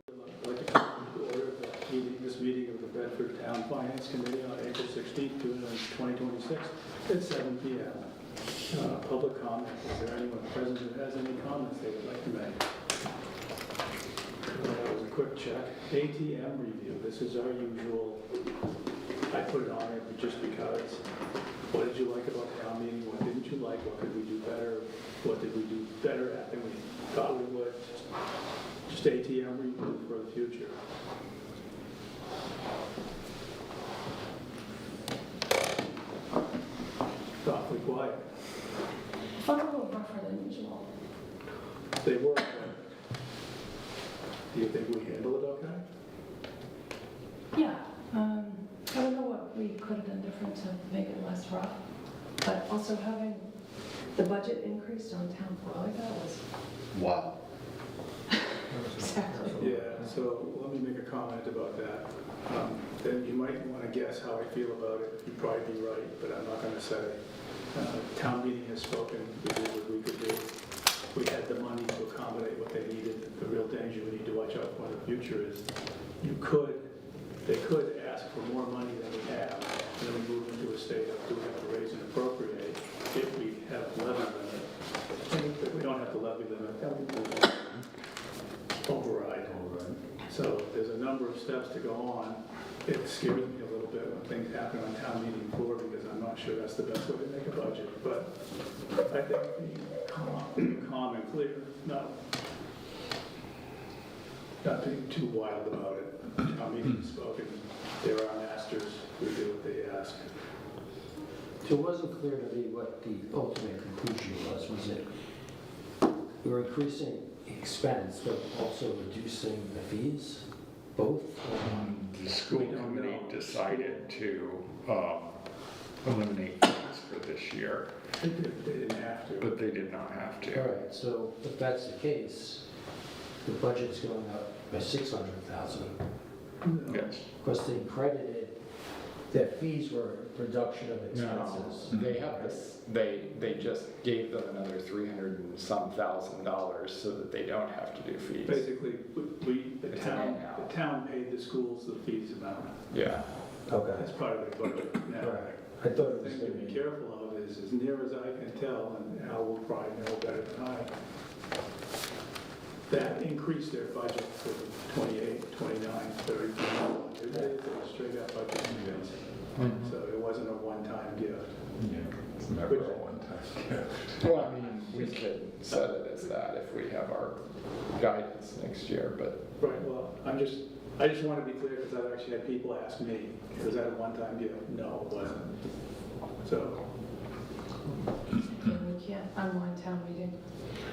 I'd like to call to order this meeting of the Bedford Town Finance Committee on April 16th, 2026 at 7 p.m. Public comment. Is there anyone present who has any comments they would like to make? That was a quick check. ATM review. This is our usual. I put it on there just because. What did you like about town meeting? What didn't you like? What could we do better? What did we do better at than we thought we would? Just ATM review for the future. Awfully quiet. Felt a little rougher than usual. They were. Do you think we handled it okay? Yeah. I don't know what we could have done different to make it less rough, but also having the budget increased on town floor like that was Wow. exactly. Yeah, so let me make a comment about that. Then you might want to guess how I feel about it. You'd probably be right, but I'm not going to say. Town meeting has spoken. We did what we could do. We had the money to accommodate what they needed. The real danger we need to watch out for in the future is they could ask for more money than we have, and then we move into a state of do we have to raise and appropriate if we have levy limit. And if we don't have the levy limit, then we will override. So there's a number of steps to go on. It scares me a little bit when things happen on town meeting floor because I'm not sure that's the best way to make a budget. But I think being calm and clear, not being too wild about it. Town meeting has spoken. They're our masters. We do what they ask. So it wasn't clear to me what the ultimate conclusion was. Was it we're increasing expense, but also reducing the fees? Both? The school We don't committee know. decided to eliminate fees for this year, They didn't have to. but they did not have All to. right, so if that's the case, the budget's going up by 600,000. No. Yes. Because they credited that fees were a reduction of expenses. They have this, they just gave them another 300 and some thousand dollars so that they don't have to do fees. Basically, the It's an in-house. town paid the schools the fees amount. Yeah. Okay. That's part of their budget. All Now, right. I thought it the was thing to going be to be. careful of is, as near as I can tell, and Al will probably know better than I, that increased their budget for 28, 29, 30. It's a straight up budget increase. So it wasn't a one-time gift. It's never a one-time gift. Well, I mean, we could set it as that if we have our guidance next year, but Right, well, I just want to be clear because I've actually had people ask me, was that a one-time gift? No, it wasn't. So, And we can't unwind town meeting.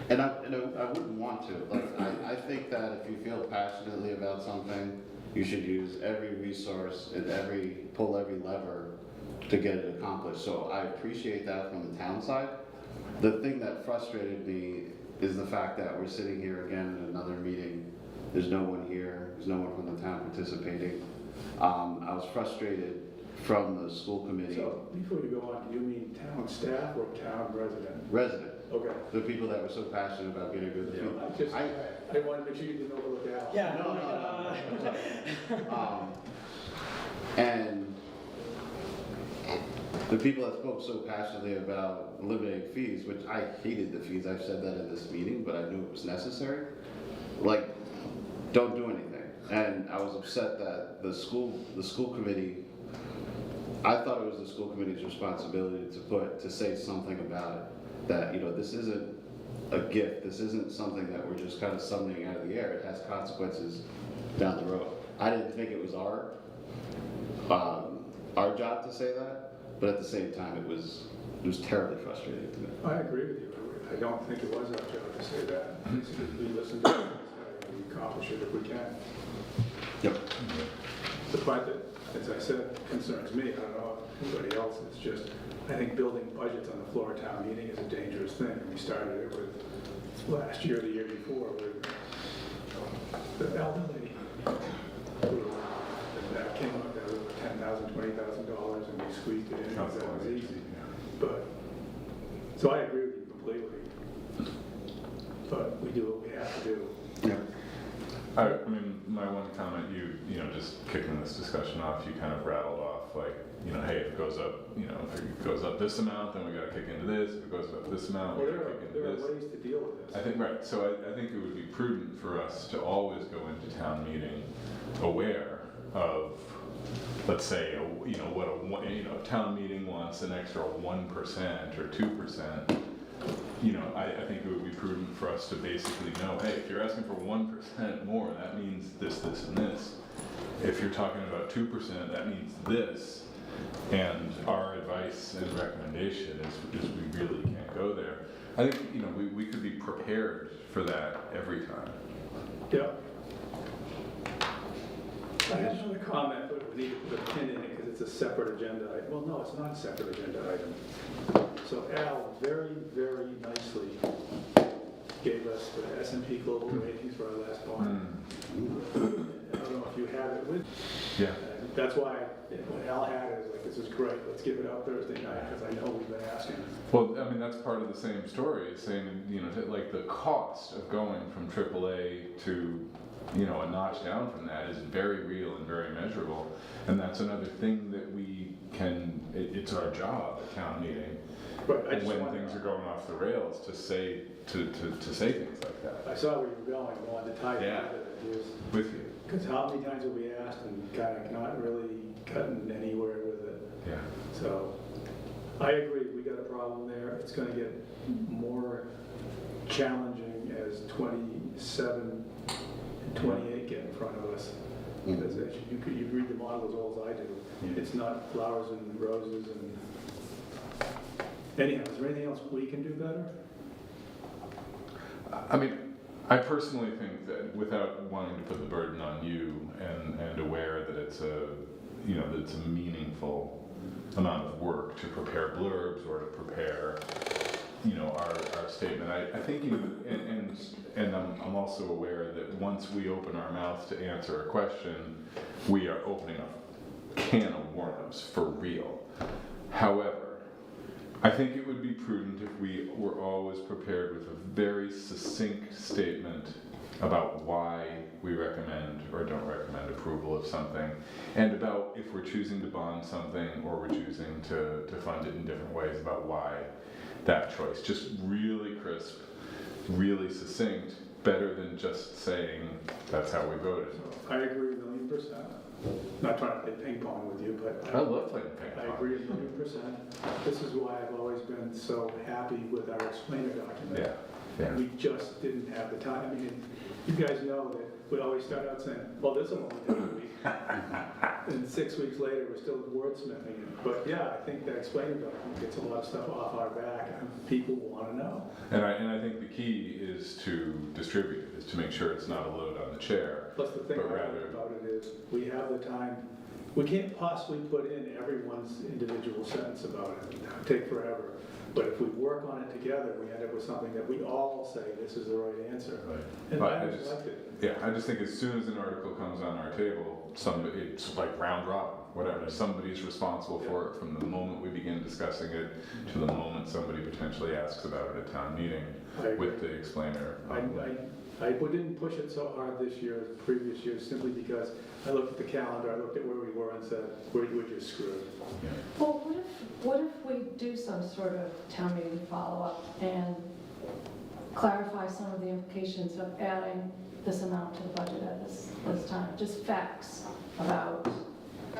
And I wouldn't want to. Like, I think that if you feel passionately about something, you should use every resource and pull every lever to get it accomplished. So I appreciate that from the town side. The thing that frustrated me is the fact that we're sitting here again in another meeting. There's no one here. There's no one from the town participating. I was frustrated from the school committee so before you go on, do you mean town staff or town resident? resident. Okay. The people that were so passionate about getting a good deal. I want to make sure you didn't overlook Al. Yeah. No. And the people that spoke so passionately about eliminating fees, which I hated the fees, I've said that in this meeting, but I knew it was necessary. Like, don't do anything. And I was upset that the school committee, I thought it was the school committee's responsibility to say something about it. That, this isn't a gift. This isn't something that we're just kind of summoning out of the air. It has consequences down the road. I didn't think it was our job to say that, but at the same time, it was terribly frustrating to me. I agree with you. I don't think it was our job to say that. We listened to it, and we accomplish it if we can. Yep. The part that, as I said, concerns me, I don't know if anybody else, it's just, I think building budgets on the floor of town meeting is a dangerous thing. We started it with last year, the year before, with the elderly. And that came up, that was $10,000, $20,000, and we squeezed it in because that was easy. But, so I agree with you completely. But we do what we have to do. Yep. I mean, my one comment, you know, just kicking this discussion off, you kind of rattled off like, you know, hey, if it goes up, you know, if it goes up this amount, then we gotta kick into this, if it goes up this amount, we Well, gotta kick into there are this. ways to deal with this. I think, right, so I think it would be prudent for us to always go into town meeting aware of, let's say, you know, what town meeting wants an extra 1% or 2%. You know, I think it would be prudent for us to basically know, hey, if you're asking for 1% more, that means this, this, and this. If you're talking about 2%, that means this. And our advice and recommendation is we really can't go there. I think, you know, we could be prepared for that every time. Yeah. I had another comment, but we need to put a pin in it because it's a separate agenda item. Well, no, it's not a separate agenda item. So Al very, very nicely gave us the S&P Global ratings for our last one. I don't know if you have it with. Yeah. That's why when Al had it, like, this is great, let's give it out Thursday night, because I know we've been asking. Well, I mean, that's part of the same story, saying, you know, like the cost of going from AAA to, you know, a notch down from that is very real and very measurable. And that's another thing that we can, it's our job at town meeting, But I just when wanted, things are going off the rails, to say, to say things like that I saw where you were going, I wanted to tie it Yeah. together. with you. Because how many times have we asked and kind of not really gotten anywhere with it? Yeah. So, I agree, we got a problem there. It's gonna get more challenging as 27 and 28 get in front of us. Because as you read the model as well as I do. It's not flowers and roses and... Anyhow, is there anything else we can do better? I mean, I personally think that without wanting to put the burden on you and aware that it's a, you know, that it's a meaningful amount of work to prepare blurbs or to prepare, you know, our statement. I think and I'm also aware that once we open our mouth to answer a question, we are opening a can of worms for real. However, I think it would be prudent if we were always prepared with a very succinct statement about why we recommend or don't recommend approval of something, and about if we're choosing to bond something or we're choosing to fund it in different ways, about why that choice. Just really crisp, really succinct, better than just saying that's how we voted. I agree 1,000,000%. Not trying to play ping pong with you, but I love playing ping I pong. agree 1,000,000%. This is why I've always been so happy with our explainer document. Yeah, yeah. We just didn't have the time. I mean, you guys know that we always start out saying, well, this will only take a week. And 6 weeks later, we're still wordsmithing it. But yeah, I think that explainer document gets a lot of stuff off our back, and people want to know. And I think the key is to distribute it, is to make sure it's not a load on the chair. Plus, the thing But I like rather- about it is, we have the time, we can't possibly put in everyone's individual sentence about it. It would take forever. But if we work on it together, we end up with something that we all say, this is the right answer. Right. And But I I just just- liked it. Yeah, I just think as soon as an article comes on our table, it's like round robin, whatever. Somebody's responsible for it from the moment we begin discussing it to the moment somebody potentially asks about it at town meeting I agree. with the explainer. I didn't push it so hard this year as previous years, simply because I looked at the calendar, I looked at where we were and said, we're just screwed. Yeah. Well, what if we do some sort of town meeting follow-up and clarify some of the implications of adding this amount to the budget at this time? Just facts about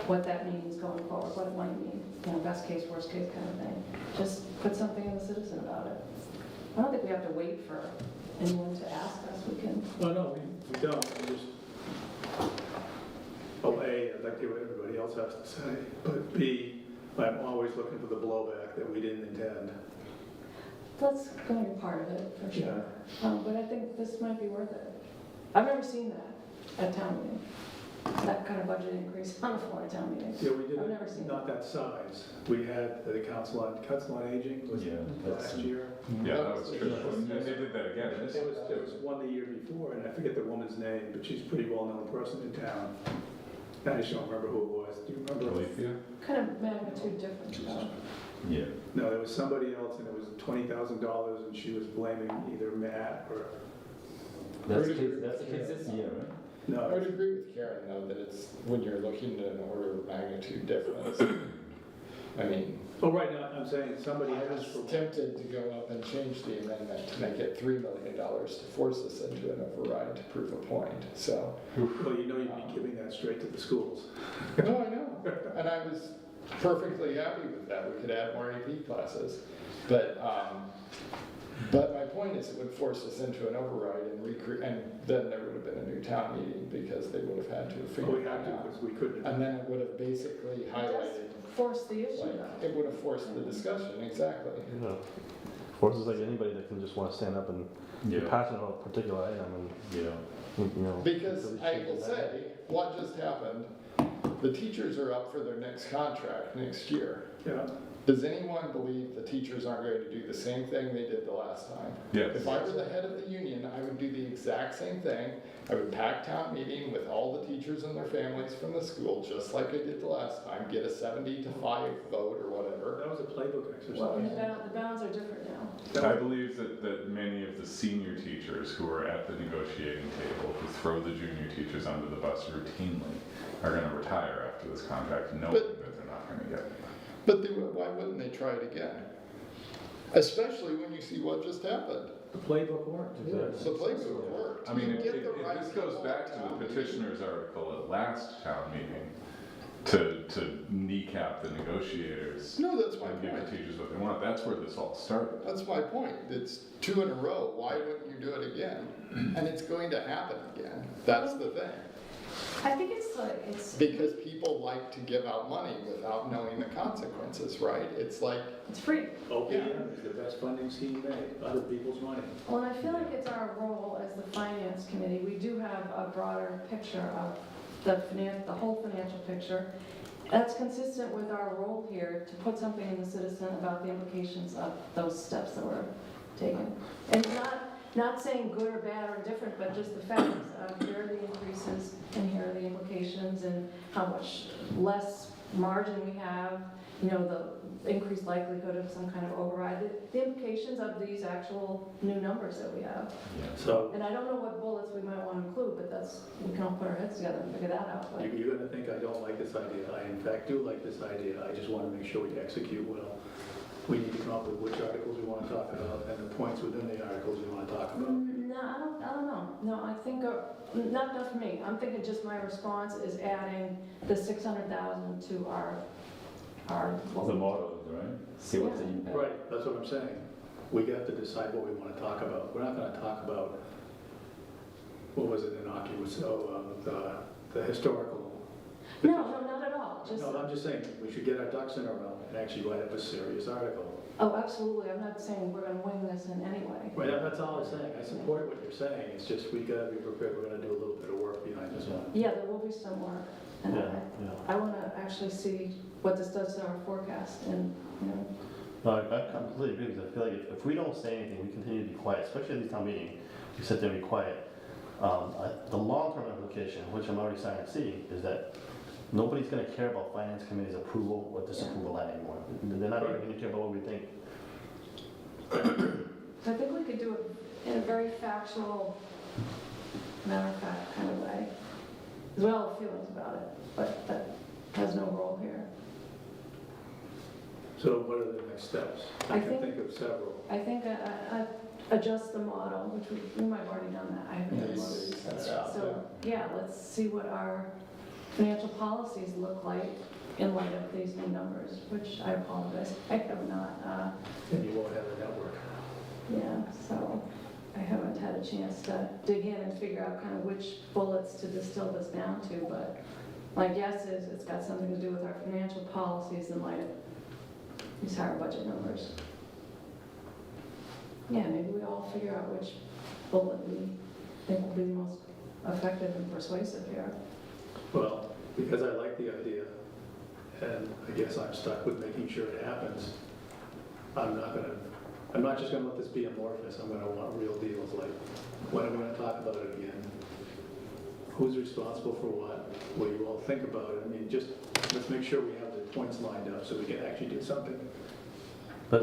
what that means going forward, what it might mean, you know, best case, worst case kind of thing. Just put something in the Citizen about it. I don't think we have to wait for anyone to ask us. We can, Well, no, we don't, we just, oh, A, I'd like to hear what everybody else has to say, but B, I'm always looking for the blowback that we didn't intend. that's going to be part of it, for sure. But I think this might be worth it. I've never seen that at town meeting, that kind of budget increase on the floor at town meeting. Yeah, we did I've never seen it, not that size. We had the Council on Aging, was Yeah, last year. Yeah, that was true. And they did that again this It year. was one the year before, and I forget the woman's name, but she's a pretty well-known person in town. I just don't remember who it was. Do you remember? Alethea? Kind of magnitude different, though. Yeah. No, there was somebody else, and it was $20,000, and she was blaming either Matt or, That's consistent, yeah, right? I No, would agree with Karen, though, that it's, when you're looking at an order of magnitude difference, I mean, oh, right, now, I'm saying somebody I asked was for, tempted to go up and change the amendment to make it $3 million to force us into an override to prove a point, so. well, you know you'd be giving that straight to the schools. No, I know, and I was perfectly happy with that, we could add more AP classes, but my point is it would force us into an override and then there would have been a new town meeting because they would have had to have Well, we figured had that to, out. because we couldn't. And then it would have basically highlighted, Force the issue like, though. it would have forced the discussion, exactly. You know, forces like anybody that can just want to stand up and be Yeah, passionate about a particular item yeah. and, you know. Because really I shape will it say, what just happened, the teachers are up for their next contract next year. Yeah, Does anyone believe the teachers aren't going to do the same thing they did the last time? Yes. If I were the head of the union, I would do the exact same thing. I would pack town meeting with all the teachers and their families from the school, just like I did the last time, get a 70-5 vote or whatever. that was a playbook Well, exercise. the bounds are different now. I believe that many of the senior teachers who are at the negotiating table, who throw the junior teachers under the bus routinely, are gonna retire after this contract, knowing But- that they're not gonna get it. But why wouldn't they try it again? Especially when you see what just happened. The playbook worked. The playbook worked. I mean, You get the right this goes people back at to town the meeting. petitioner's article at last town meeting, to kneecap the negotiators No, that's my and give point. the teachers what they want. That's where this all started. That's my point. It's 2 in a row. Why wouldn't you do it again? And it's going to happen again. That's the thing. I think it's like, it's Because people like to give out money without knowing the consequences, right? It's like, free. OPM is the best funding scheme made, other people's money. Well, and I feel like it's our role as the finance committee, we do have a broader picture of the whole financial picture. That's consistent with our role here to put something in the citizen about the implications of those steps that were taken. And not saying good or bad or indifferent, but just the facts of here are the increases and here are the implications and how much less margin we have, you know, the increased likelihood of some kind of override, the implications of these actual new numbers that we have. So And I don't know what bullets we might want to include, but we can all put our heads together and figure that out. But you're gonna think I don't like this idea. I in fact do like this idea. I just wanna make sure we execute well. We need to come up with which articles we wanna talk about and the points within the articles we wanna talk about. No, I don't know. No, I think, not for me. I'm thinking just my response is adding the 600,000 to our. The models, right? See what's the impact. Right, that's what I'm saying. We got to decide what we wanna talk about. We're not gonna talk about, what was it, innocuous, the historical. No, not at all. Just, No, I'm just saying, we should get our ducks in a row and actually write up a serious article. oh, absolutely. I'm not saying we're going to wing this in any way. Right, that's all I'm saying. I support what you're saying. It's just we gotta be prepared. We're gonna do a little bit of work behind this one. Yeah, there will be some work. And Yeah, yeah. I want to actually see what this does to our forecast and, you know. No, I completely agree, because I feel like if we don't say anything, we continue to be quiet, especially at these town meeting, we sit there and be quiet. The long-term implication, which I'm already starting to see, is that nobody's gonna care about finance committee's approval or disapproval of that anymore. They're not even gonna care about what we think. I think we could do it in a very factual, matter-of-fact kind of way. As well as feelings about it, but that has no role here. So what are the next steps? I I can think- think of several. I think adjust the model, which we might have already done that. I haven't done Yes, models. that's out, So, yeah, let's see what our financial policies look like in light of these new numbers, which I apologize, I have not, And you won't have a network. yeah, so I haven't had a chance to dig in and figure out kind of which bullets to distill this down to, but my guess is it's got something to do with our financial policies in light of these higher budget numbers. Yeah, maybe we all figure out which bullet we think will be the most effective and persuasive here. Well, because I like the idea, and I guess I'm stuck with making sure it happens, I'm not just gonna let this be amorphous, I'm gonna want real deals, like, when are we gonna talk about it again? Who's responsible for what? What do you all think about it? I mean, just, let's make sure we have the points lined up so we can actually do something. So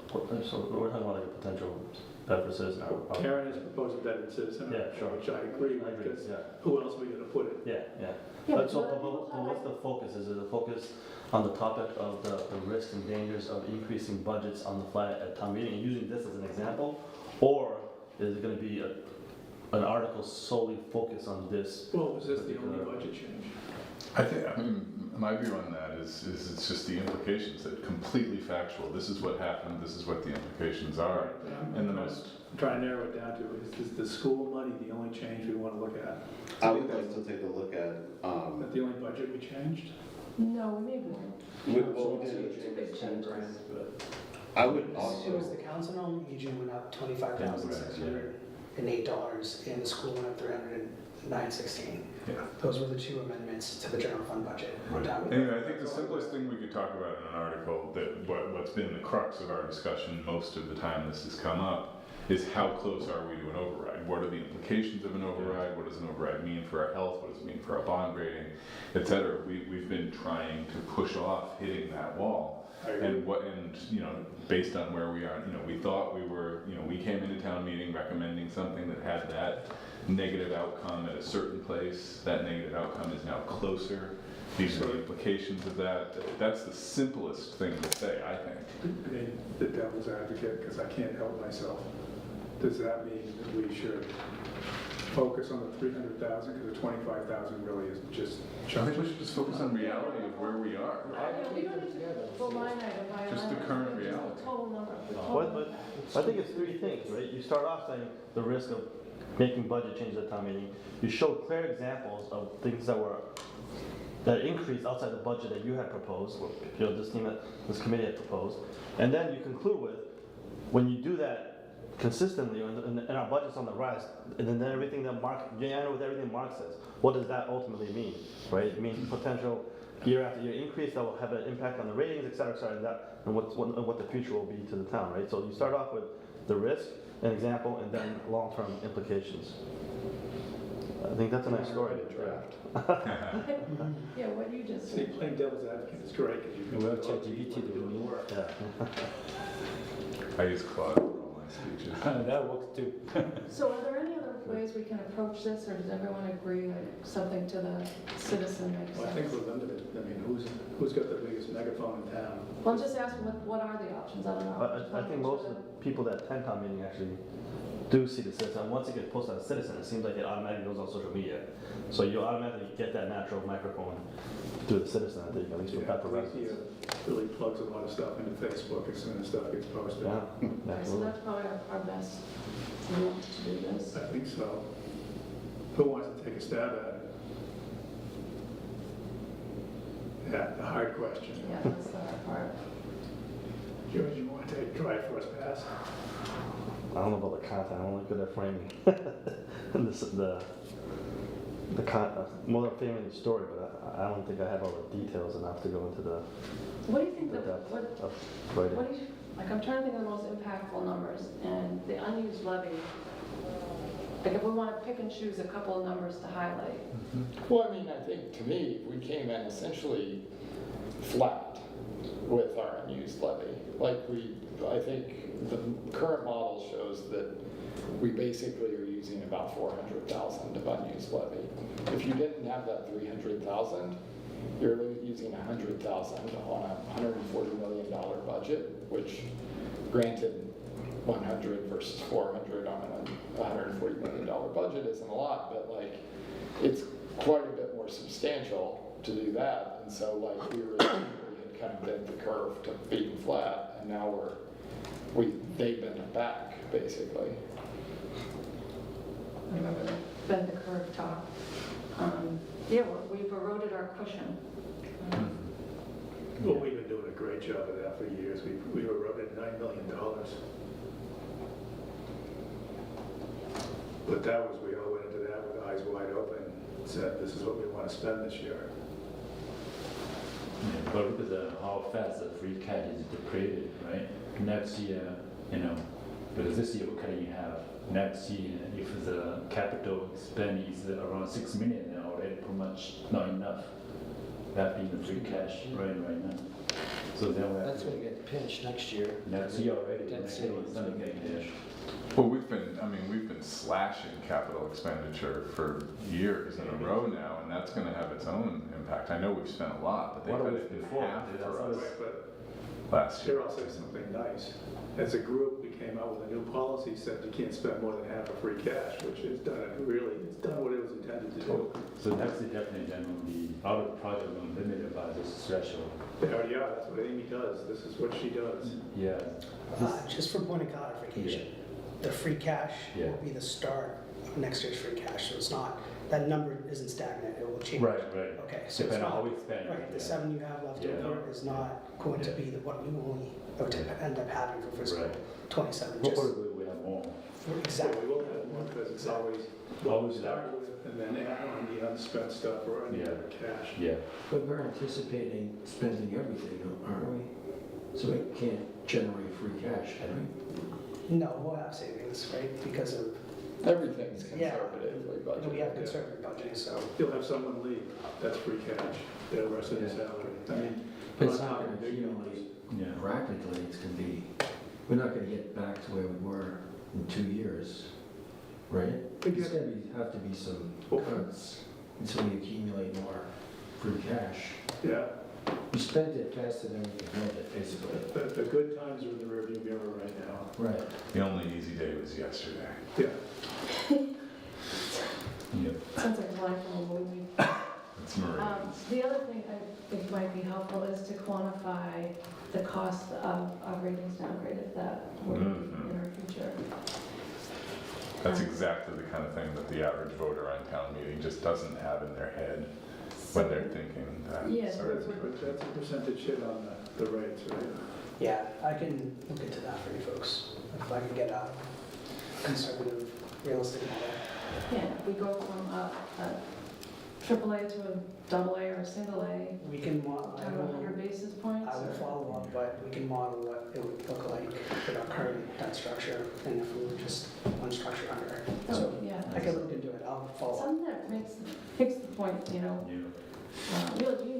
we're talking about like a potential better for citizens. Karen has proposed a better citizen, Yeah, sure. which I agree I with, agree, because yeah. who else are we gonna put it? Yeah, yeah. Yeah, But so, but but what's the focus? Is it a focus on the topic of the risks and dangers of increasing budgets on the fly at town meeting, and using this as an example? Or is it gonna be an article solely focused on this? Well, was this the only budget change? I mean, my view on that is it's just the implications, that completely factual. This is what happened, this is what the implications are. And the most, I'm trying to narrow it down to, is the school money the only change we wanna look at? I would like to take a look at, Is that the only budget we changed? No, we made one. we did, Two big changes. I would It was also, the council on aging went up $25,608, and the school went up $309.16. Yeah. Those were the two amendments to the general fund budget. On top of that. anyway, I think the simplest thing we could talk about in an article, that what's been the crux of our discussion most of the time this has come up, is how close are we to an override? What are the implications of an override? What does an override mean for our health? What does it mean for our bond rating, et cetera? We've been trying to push off hitting that wall. And based on where we are, we thought we came into town meeting recommending something that had that negative outcome at a certain place. That negative outcome is now closer. These are the implications of that. That's the simplest thing to say, I think. I mean, the devil's advocate, because I can't help myself. Does that mean that we should focus on the 300,000, because the 25,000 really is just I think we should just focus on reality of where we are. Yeah, we don't need to go line item by line. Just the item, current just the reality. Total number. the total But impact. I think it's three things, right? You start off saying the risk of making budget changes at town meeting. You show clear examples of things that increased outside the budget that you had proposed, or this committee had proposed. And then you conclude with, when you do that consistently, and our budget's on the rise, and then everything that with everything Mark says, what does that ultimately mean, right? It means potential year after year increase that will have an impact on the ratings, et cetera, and what the future will be to the town, right? So you start off with the risk, an example, and then long-term implications. I think that's a nice story. Yeah, what you just See, said. playing devil's advocate is great, because you can. Well, ChatGPT doing it. Yeah. I use Claude for all my speeches. That works too. So are there any other ways we can approach this, or does everyone agree like something to the citizen makes Well, I think sense? we're limited. I mean, who's got the biggest megaphone in town? Well, I'm just asking, what are the options? I don't know. I think most of the people that attend town meeting actually do see the citizen. Once it gets posted as citizen, it seems like it automatically goes on social media. So you automatically get that natural microphone through the citizen, I think, at least with Pepper He residents. really plugs a lot of stuff into Facebook as soon as stuff gets posted. Yeah, Okay, so absolutely. that's probably our best route to do this. I think so. Who wants to take a stab at it? Yeah, the hard question. Yeah, that's the hard part. George, you want to try it first pass? I don't know about the content, I'm only good at framing. More than framing the story, but I don't think I have all the details enough to go into the What do you think depth what of writing. do you, like, I'm trying to think of the most impactful numbers, and the unused levy, like, if we want to pick and choose a couple of numbers to highlight. Well, I mean, I think to me, we came in essentially flat with our unused levy. I think the current model shows that we basically are using about 400,000 of unused levy. If you didn't have that 300,000, you're using 100,000 on a $140 million budget, which granted 100 versus 400 on a $140 million budget isn't a lot, but it's quite a bit more substantial to do that. And so we had kind of bent the curve to being flat, and now they bent it back basically. I remember the bend the curve talk. Yeah, we've eroded our cushion. Well, we've been doing a great job of that for years. We eroded $9 million. But we all went into that with eyes wide open and said, this is what we want to spend this year. Yeah, but look at how fast the free cash is depleted, right? Next year, because this year we're cutting in half. Next year, if the capital spend is around 6 million, then already pretty much not enough left in the free cash right now. So then we have That's gonna get pinched next year. next year already, Debt next ceiling year is it's not gonna getting get there. pinched. Well, we've been slashing capital expenditure for years in a row now, and that's gonna have its own impact. I know we've spent a lot, but they What cut was it in before? half That's for what us But last year. Cheryl said something nice. As a group, we came out with a new policy, said you can't spend more than half of free cash, which has done it, really, it's done what it was intended to do. So next year definitely then will be, our project will be limited by this threshold. They already are, that's what Amy does, this is what she does. Yeah. Just for point of clarification, the free cash Yeah. will be the start of next year's free cash, so it's not, that number isn't stagnant, it will change. Right. Okay, so it's Depending on how not, we spend. right, the yeah. 7 you have left Yeah. over is not going to be what you only, or to end up having for fiscal Right. 27, just, Hopefully we have more. So exactly. we will have more, because it's always what we Always start with, and then add on the unspent stuff or any Yeah. other cash. Yeah. But we're anticipating spending everything, aren't we? So we can't generate free cash, can we? No, we'll have savings, right, because of, Everything's Yeah. conservatively you know, we have budgeted. conservative budgeting, so. You'll have someone leave, that's free cash, the rest of the Yeah. salary. I mean, But we're it's not not talking gonna big numbers. accumulate Yeah. rapidly, it's gonna be, we're not gonna get back to where we were in 2 years, right? We There's get- gonna have to be some Well- cuts until we accumulate more free cash. Yeah, We spent it faster than we could spend it, basically. the good times are in the rearview mirror right now. Right. The only easy day was yesterday. Yeah, Yeah. Sounds like a lifelong movie. It's Marines. The other thing I think might be helpful is to quantify the cost of ratings downgrade if that would be in our future. That's exactly the kind of thing that the average voter on town meeting just doesn't have in their head when they're thinking that. Yeah. so that's a percentage hit on the rates, right? Yeah, I can look into that for you folks, if I can get a conservative realistic model. Yeah, if we go from a AAA to a AA or a single A, We can model, down to 100 basis points. I will or- follow up, but we can model what it would look like with our current debt structure, and if we were just one structure under. So Yeah, I can look into it, I'll follow up. something that makes the point, you know, Yeah. you know what I mean.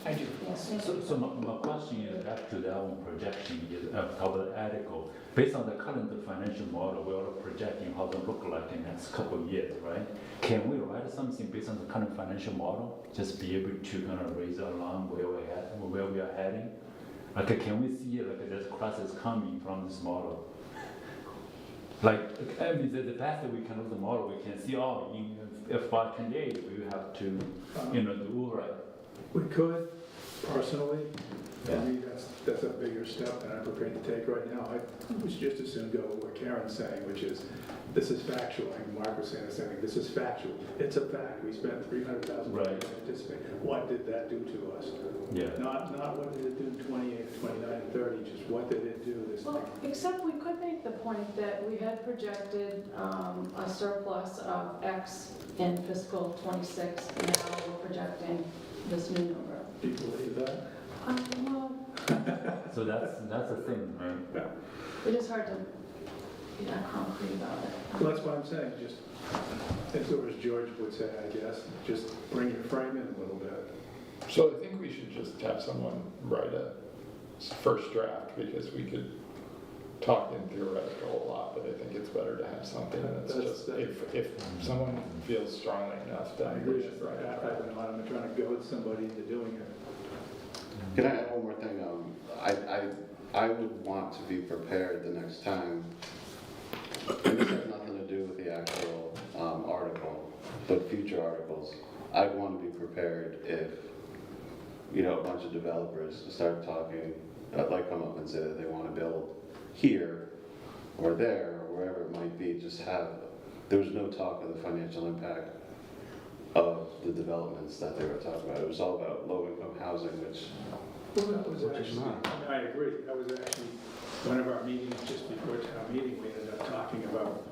I do. Yeah, thank So, you. so my question is back to that one projection is of the article. Based on the current financial model, we are projecting how it look like in the next couple of years, right? Can we write something based on the current financial model, just be able to kind of raise along where we are heading? Like, can we see like there's crisis coming from this model? Like, I mean, the best that we can look at the model, we can see, oh, in FY 28, we have to, do right. We could, personally, for Yeah. me, that's a bigger step than I'm prepared to take right now. I would just as soon go with what Karen's saying, which is, this is factual. I think Mark was saying the same thing, this is factual. It's a fact, we spent $300,000 Right. to anticipate. What did that do to us? Yeah. Not what did it do in 28, 29, and 30, just what did it do this Well, thing? except we could make the point that we had projected a surplus of X in fiscal '26, now we're projecting this new number. Do you believe that? Well, So that's the thing, right? it is hard to be that concrete about it. Well, that's what I'm saying, just, as George would say, I guess, just bring your frame in a little bit. So I think we should just have someone write a first draft, because we could talk in theoretical a lot, but I think it's better to have something that's That's- just, if someone feels strongly enough, I then agree, we should write it. I'm trying to goad somebody into doing it. Can I add one more thing? I would want to be prepared the next time. And this has nothing to do with the actual article, but future articles. I'd want to be prepared if, a bunch of developers start talking, like come up and say that they want to build here or there or wherever it might be, there was no talk of the financial impact of the developments that they were talking about. It was all about low-income housing, which Well, that was Which is actually, not. I agree, that was actually one of our meetings just before town meeting, we ended up talking about,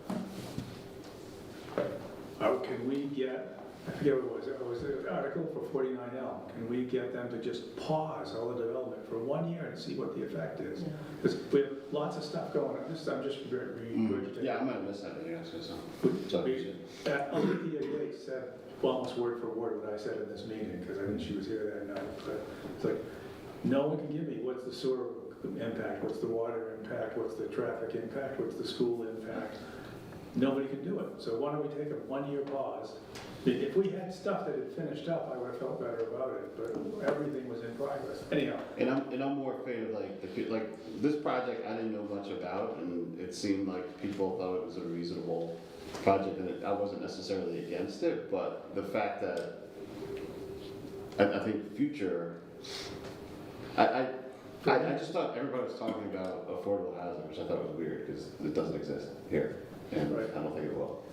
can we get, I forget what it was an article for 49L, can we get them to just pause all the development for 1 year and see what the effect is? Because we have lots of stuff going on, I'm just regurgitating. yeah, I might have missed that. I guess, so. Alethea Yates said, well, almost word for word what I said in this meeting, because I think she was here that night, but it's like, no one can give me what's the sewer impact, what's the water impact, what's the traffic impact, what's the school impact? Nobody can do it. So why don't we take a 1-year pause? If we had stuff that had finished up, I would have felt better about it, but everything was in progress. Anyhow, And I'm more afraid of like this project I didn't know much about, and it seemed like people thought it was a reasonable project, and I wasn't necessarily against it, but the fact that I think future, I just thought everybody was talking about affordable housing, which I thought was weird because it doesn't exist here, and Right. I don't think it will.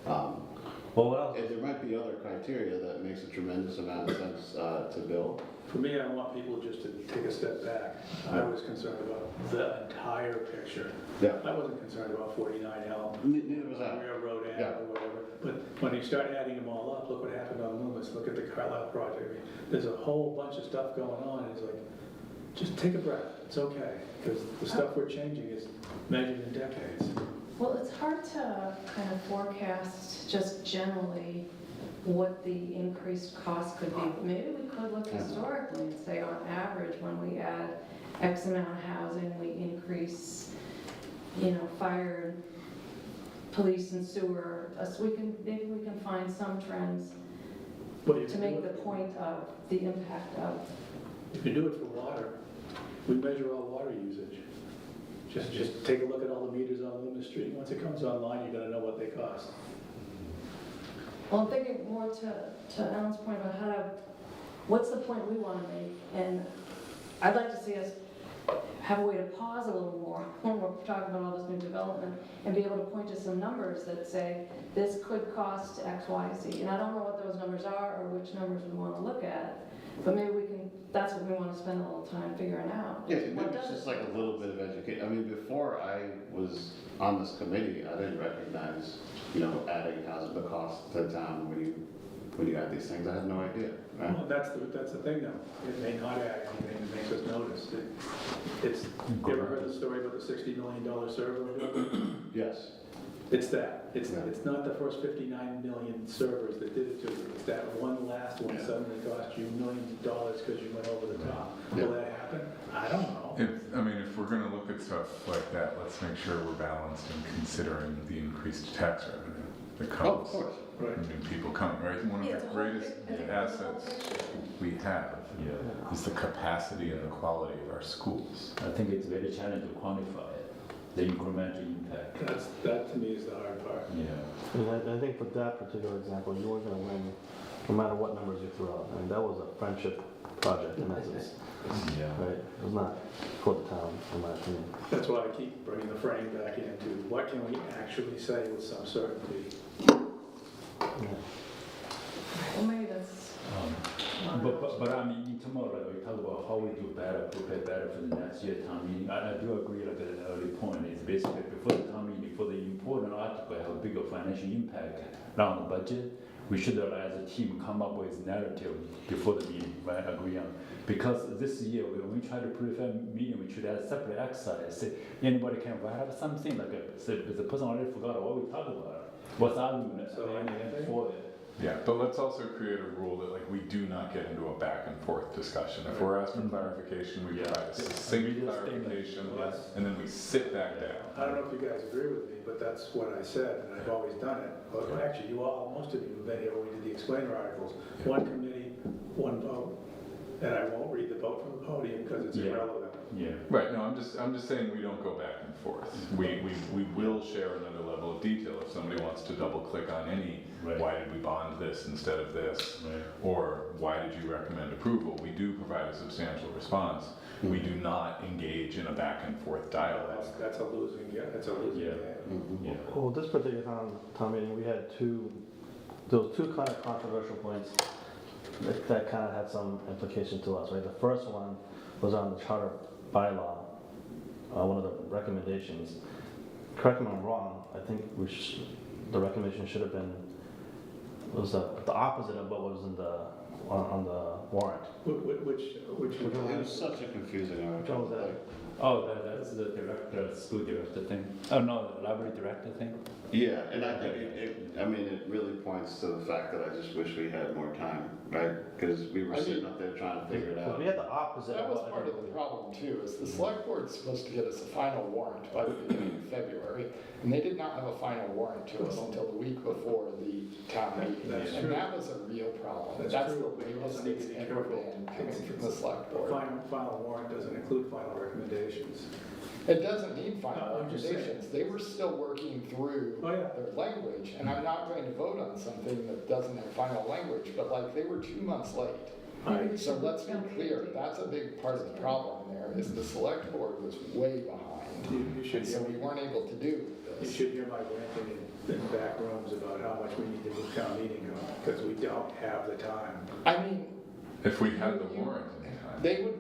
Well, what else? And there might be other criteria that makes a tremendous amount of sense to build. for me, I want people just to take a step back. I was concerned about the entire picture. Yeah. I wasn't concerned about 49L. Neither was I. Railroad Ave Yeah. or whatever. But when you start adding them all up, look what happened on Loomis, look at the Carlisle project. I mean, there's a whole bunch of stuff going on, it's like, just take a breath, it's okay. Because the stuff we're changing is measured in decades. Well, it's hard to kind of forecast just generally what the increased cost could be. Maybe we could look historically and say on average, when we add X amount of housing, we increase, fire, police and sewer. Maybe we can find some trends But you to can make do the it- point of the impact of. If you do it for water, we measure all water usage. Just take a look at all the meters on Loomis Street. Once it comes online, you're gonna know what they cost. Well, I'm thinking more to Alan's point about what's the point we want to make? And I'd like to see us have a way to pause a little more when we're talking about all this new development and be able to point to some numbers that say, this could cost X, Y, Z. And I don't know what those numbers are or which numbers we want to look at, but maybe that's what we want to spend a little time figuring out. Yeah, What maybe it's does just it like a little bit of education. I mean, before I was on this committee, I didn't recognize, adding housing, the cost to the town when you add these things. I had no idea. Right? Well, that's the thing though. It may not add anything that makes us notice. It's, you ever heard the story about the $60 million server building? Yes. It's that. It's Yeah. not the first 59 million servers that did it to you. It's that one last one Yeah. suddenly cost you millions of dollars because you went over the top. Yeah. Will that happen? I don't know. If we're gonna look at stuff like that, let's make sure we're balanced in considering the increased tax revenue that Oh, of comes course. Right. from new people coming, right? One of Yeah, the it's a whole greatest big- assets we have is the capacity and the quality of our schools. I think it's very challenging to quantify it, the incremental impact. That to me is the hard part. Yeah. And I think for that particular example, you weren't gonna win no matter what numbers you threw out. I mean, that was a friendship project in essence, Yeah. right? It was not for the town, in my opinion. That's why I keep bringing the frame back into what can we actually say with some certainty. Well, maybe that's. But I mean, in tomorrow, like, we talk about how we do better, prepare better for the next year town meeting. I do agree, like an early point, is basically before the town meeting, for the important article have a bigger financial impact around the budget, we should, as a team, come up with narrative before the meeting, right, agree on. Because this year, when we try to prepare meeting, we should have separate exercise, say, anybody can write up something, like, say, the person already forgot what we talked about, what's argument So anything? for it. Yeah, but let's also create a rule that we do not get into a back and forth discussion. If we're asked for clarification, we provide a succinct Immediate statement. clarification, Yes. and then we sit back down. I don't know if you guys agree with me, but that's what I said, and I've always done it. Well, actually, most of you have been here when we did the explainer articles. One committee, one vote, and I won't read the vote from the podium because it's Yeah. irrelevant. Yeah. Right, no, I'm just saying we don't go back and forth. We will share another level of detail if somebody wants to double click on any, Right. why did we bond this instead of this? Right. Or why did you recommend approval? We do provide a substantial response. We do not engage in a back and forth dialogue. That's a losing game. That's a losing Yeah. game. Yeah. Well, this particular town meeting, we had there was two kind of controversial points that kind of had some implication to us, right? The first one was on the charter bylaw, one of the recommendations. Correct me if I'm wrong, I think the recommendation should have been, was the opposite of what was in the on the warrant. Which, It was such a confusing Which one article. was that? Like, Oh, that's the director, school director thing. Oh, no, the library director thing. yeah, and I think I mean, it really points to the fact that I just wish we had more time, right? Because we were I mean- sitting up there trying to figure it Because out. we had the opposite. That was part of the problem too, is the select board's supposed to get us a final warrant by the beginning of February, and they did not have a final warrant to us until the week before the town meeting. That's true. And that was a real problem. That's That's true. the We latest also need it's to be ever careful. been coming from the select the board. final warrant doesn't include final recommendations. It doesn't need final No, I'm just saying. recommendations. They were still working through Oh, yeah. their language, and I'm not going to vote on something that doesn't have final language, but like, they were 2 months late. I- So let's be clear, that's a big part of the problem there, is the select board was way behind. You should And so hear, we weren't able to do you this. should hear my ranting in the back rooms about how much we need to move town meeting on, because we don't have the time. I mean, If we had the warrant in time.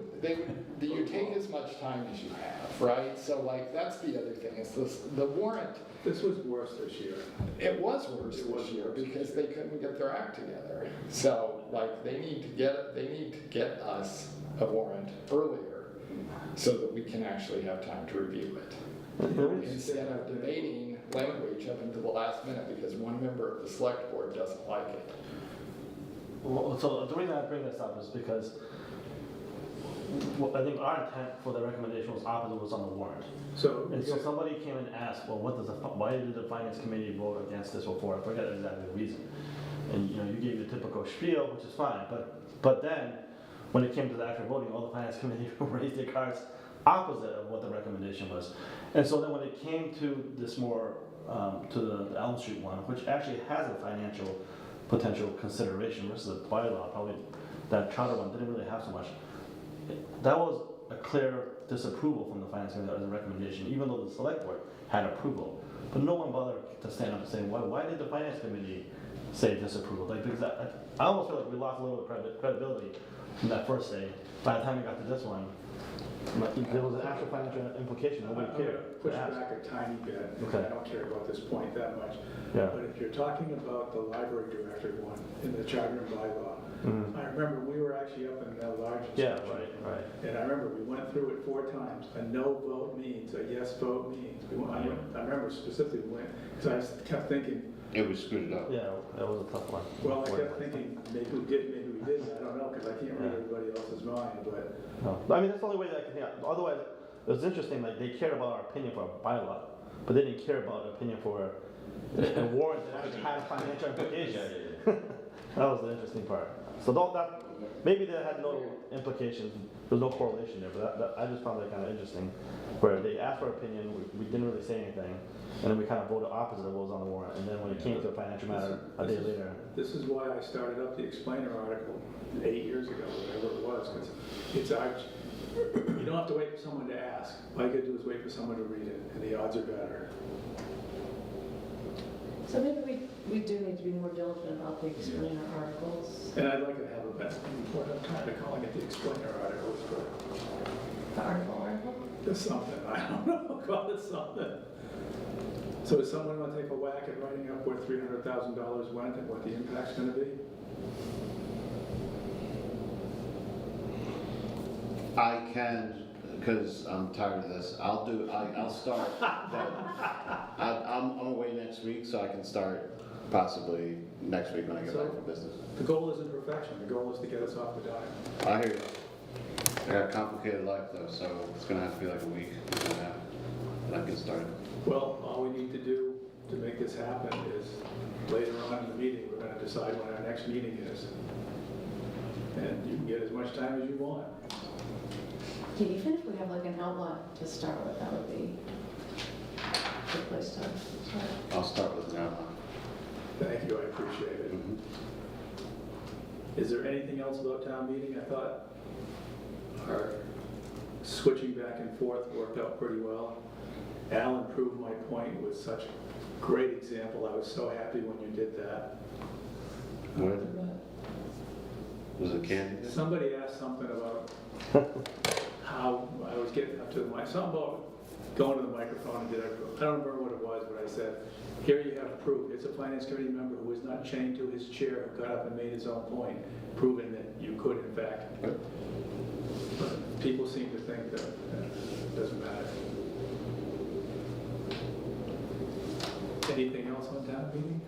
you take as much time as you have, right? So like, that's the other thing, is this, the warrant, This was worse this year. it was worse It was this year worse. because they couldn't get their act together. So like, they need to get us a warrant earlier so that we can actually have time to review it. Instead of debating language up until the last minute because one member of the select board doesn't like it. Well, so the reason I bring this up is because I think our intent for the recommendation was opposite was on the warrant. So, And so somebody came and asked, well, why did the finance committee vote against this before? I forget exactly the reason. And you gave the typical spiel, which is fine, but then when it came to the actual voting, all the finance committee raised their cards opposite of what the recommendation was. And so then when it came to this more, to the Elm Street one, which actually has a financial potential consideration versus the bylaw, probably that charter one didn't really have so much. That was a clear disapproval from the finance committee as a recommendation, even though the select board had approval. But no one bothered to stand up and say, why did the finance committee say disapproval? Like, because I almost feel like we lost a little bit of credibility from that first day. By the time we got to this one, like, there was an actual financial implication, I'm nobody going to cared. push to ask. back a tiny bit. Okay. I don't care about this point that much. Yeah. But if you're talking about the library director one in the charter and bylaw, Mhm. I remember we were actually up in that large Yeah, discussion. right. And I remember we went through it 4 times. A no vote means, a yes vote means. I remember specifically when, because I kept thinking, It was screwed up. Yeah, that was a tough one. well, I kept thinking, maybe we did, maybe we didn't. I don't know, because I can't read everybody else's mind, but No, I mean, that's the only way that I can think of. Otherwise, it was interesting, like, they cared about our opinion for a bylaw, but they didn't care about opinion for a warrant that actually had financial implications. That was the interesting part. So maybe that had no implications, there's no correlation there, but I just found that kind of interesting, where they asked for opinion, we didn't really say anything, and then we kind of voted opposite of what was on the warrant, and then when it came to a financial matter, a day later. this is why I started up the explainer article 8 years ago, whatever it was, because you don't have to wait for someone to ask. All you gotta do is wait for someone to read it, and the odds are better. So maybe we do need to be more diligent about the explainer articles, And I'd like to have a better report. I'm tired of calling it the explainer articles, but the article. there's something, I don't know, call it something. So is someone gonna take a whack at writing up where $300,000 went and what the impact's gonna be? I can, because I'm tired of this, I'll start, but I'm away next week, so I can start possibly next week when I get back from business. The goal isn't perfection, the goal is to get us off the dime. I hear you. I got a complicated life though, so it's gonna have to be like a week and I can start. Well, all we need to do to make this happen is later on in the meeting, we're gonna decide when our next meeting is. And you can get as much time as you want. Yeah, even if we have like an outline to start with, that would be a good place to start. I'll start with an outline. Thank you, I appreciate it. Mhm. Is there anything else about town meeting? I thought our switching back and forth worked out pretty well. Alan proved my point with such a great example. I was so happy when you did that. What? Was it candy? Somebody asked something about how I was getting up to something about go into the microphone and I don't remember what it was, but I said, here you have proof. It's a finance committee member who was not chained to his chair, who got up and made his own point, proving that you could in fact. But people seem to think that it doesn't matter. Anything else on town meeting?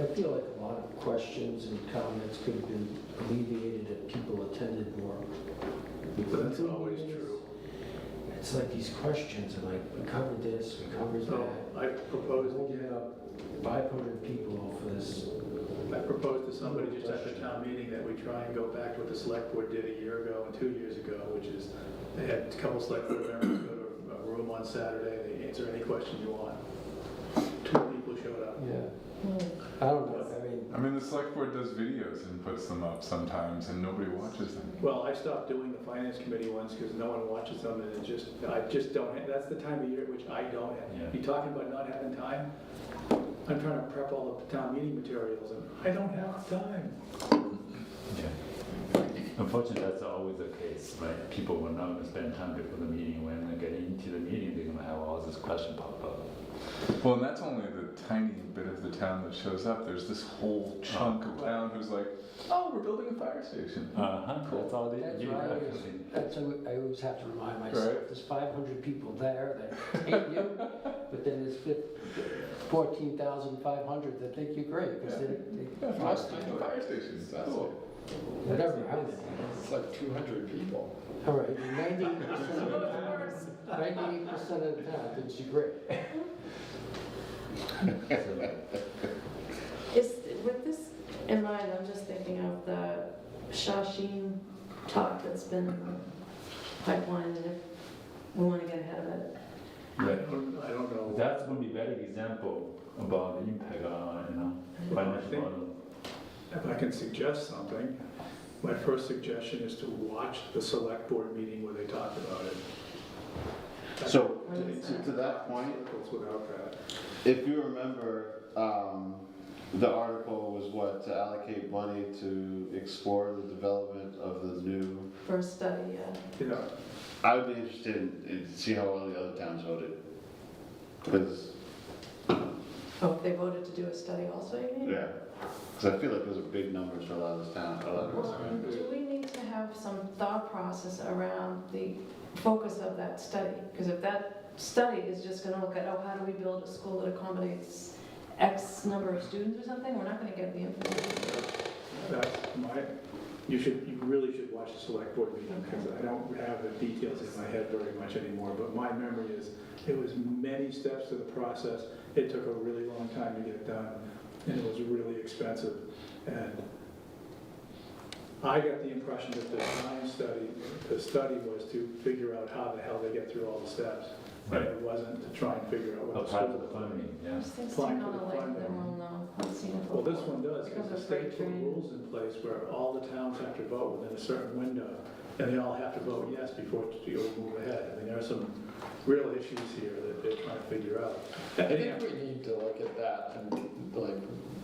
I feel like a lot of questions and comments could have been alleviated if people attended more. But that's always true. It's like these questions, and like, we covered this, we covered So that. I proposed Holding again, up 500 people for this. I proposed to somebody just after town meeting that we try and go back to what the select board did a year ago and 2 years ago, which is they had a couple select board members go to a room on Saturday, they answer any question you want. 2 people showed up. Yeah. Hmm. I don't know, I mean, the select board does videos and puts them up sometimes and nobody watches them. Well, I stopped doing the finance committee ones because no one watches them and I just don't, that's the time of year at which I don't Yeah. have. You talking about not having time? I'm trying to prep all the town meeting materials and I don't have time. Yeah. Unfortunately, that's always the case, right? People will not spend time before the meeting. When they get into the meeting, they're gonna have all this question pop up. Well, and that's only the tiny bit of the town that shows up. There's this whole chunk of town who's like, oh, we're building a fire station. That's all they That's do. what I always have to remind myself, Right. there's 500 people there that hate you, but then there's 14,500 that think you're great, because Yeah, they fire stations, that's cool. whatever happens. It's like 200 people. All right, 98% of the town thinks you're great. With this in mind, I'm just thinking of the Shawsheen talk that's been in the pipeline, and if we want to get ahead of it. I don't know. That's going to be very example about the impact on, financial think- model. If I can suggest something, my first suggestion is to watch the select board meeting where they talked about it. So, to that point, Circles without that. if you remember, the article was what, to allocate money to explore the development of the new, First study, yeah. You know, I would be interested in see how all the other towns voted. Because, Oh, if they voted to do a study also, you mean? yeah, because I feel like those are big numbers for a lot of those towns, a lot of those Well, towns. do we need to have some thought process around the focus of that study? Because if that study is just going to look at, oh, how do we build a school that accommodates X number of students or something, we're not going to get the information. that's you really should watch the select board meeting, because I don't have the details in my head very much anymore, but my memory is, it was many steps to the process. It took a really long time to get done, and it was really expensive. And I got the impression that the study was to figure out how the hell they get through all the steps. And Right. it wasn't to try and figure out what the Apply for school. the funding, yeah. Those things Applying seem for on the a lake, funding. then we'll know. I've seen it Well, this before. one does, because the Becomes a state freight put train. rules in place where all the towns have to vote within a certain window, and they all have to vote yes before you move ahead. I mean, there are some real issues here that they're trying to figure out. I think we need to look at that and like,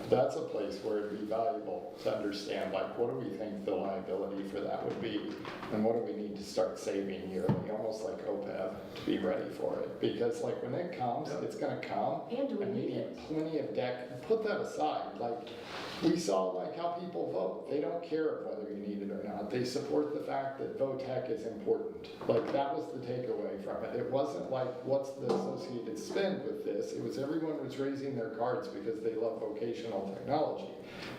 that's a place where it'd be valuable to understand, like, what do we think the liability for that would be? And what do we need to start saving yearly, almost like OPEB, to be ready for it? Because like, when it comes, it's gonna come. And do we And we need need it? plenty of put that aside, like, we saw like how people vote. They don't care whether you need it or not. They support the fact that VOTEC is important. Like, that was the takeaway from it. It wasn't like, what's the associated spend with this? It was everyone was raising their cards because they love vocational technology.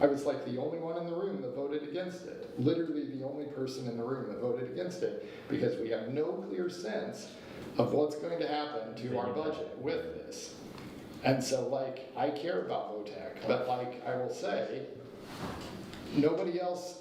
I was like the only one in the room that voted against it. Literally the only person in the room that voted against it, because we have no clear sense of what's going to happen to our budget with this. And so, like, I care about VOTEC, but like, I will say, nobody else,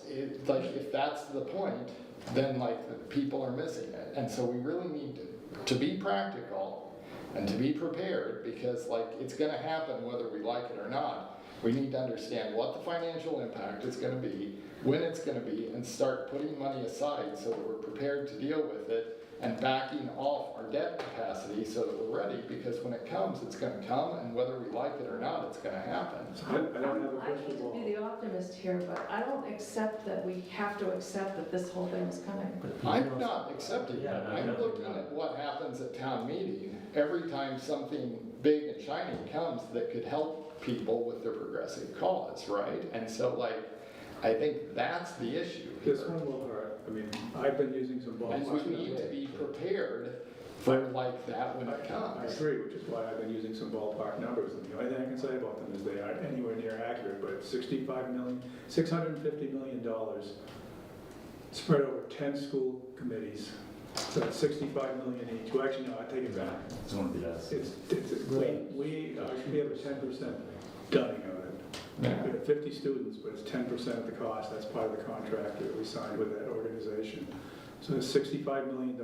like, if that's the point, then like, the people are missing it. And so we really need to be practical and to be prepared, because like, it's gonna happen whether we like it or not. We need to understand what the financial impact is gonna be, when it's gonna be, and start putting money aside so that we're prepared to deal with it and backing off our debt capacity so that we're ready, because when it comes, it's gonna come, and whether we like it or not, it's gonna happen. I don't have a I crystal hate to ball. be the optimist here, but I don't accept that we have to accept that this whole thing is coming. I'm not accepting that. Yeah, I'm definitely looking not. at what happens at town meeting every time something big and shiny comes that could help people with their progressive cause, right? And so like, I think that's the issue This here. one will hurt. I mean, I've been using some And ballpark. we need to be prepared for like that when it I comes. agree, which is why I've been using some ballpark numbers, and the only thing I can say about them is they aren't anywhere near accurate, but it's $650 million spread over 10 school committees, so that's 65 million each. Well, actually, no, I take it back. It's gonna be less. We have a 10% dunning of it. We have 50 students, but it's 10% of the cost. That's part of the contract that we signed with that organization. So it's $65 million.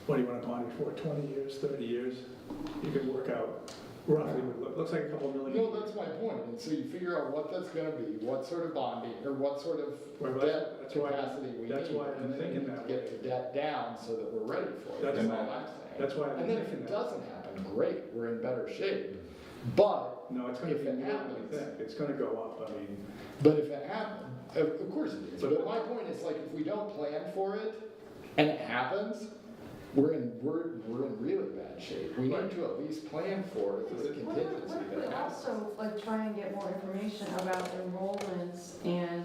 What do you want to bond it for, 20 years, 30 years? You can work out roughly, looks like a couple million. No, that's my point. And so you figure out what that's gonna be, what sort of bonding, or what sort of Well, debt that's why- capacity we need. that's why I'm and then thinking we need that to get the debt down so that we're ready for it. That's That's why- all I'm saying. that's why I'm And then if thinking it that. doesn't happen, great, we're in better shape. But No, it's going to if be it more than happens, we think. It's going to go up. I mean, if it happens, of course it is. But my point is like, if we don't plan for it and it happens, we're in really bad shape. We need to at least plan for it as a What if contingency we that happens. also like try and get more information about enrollments and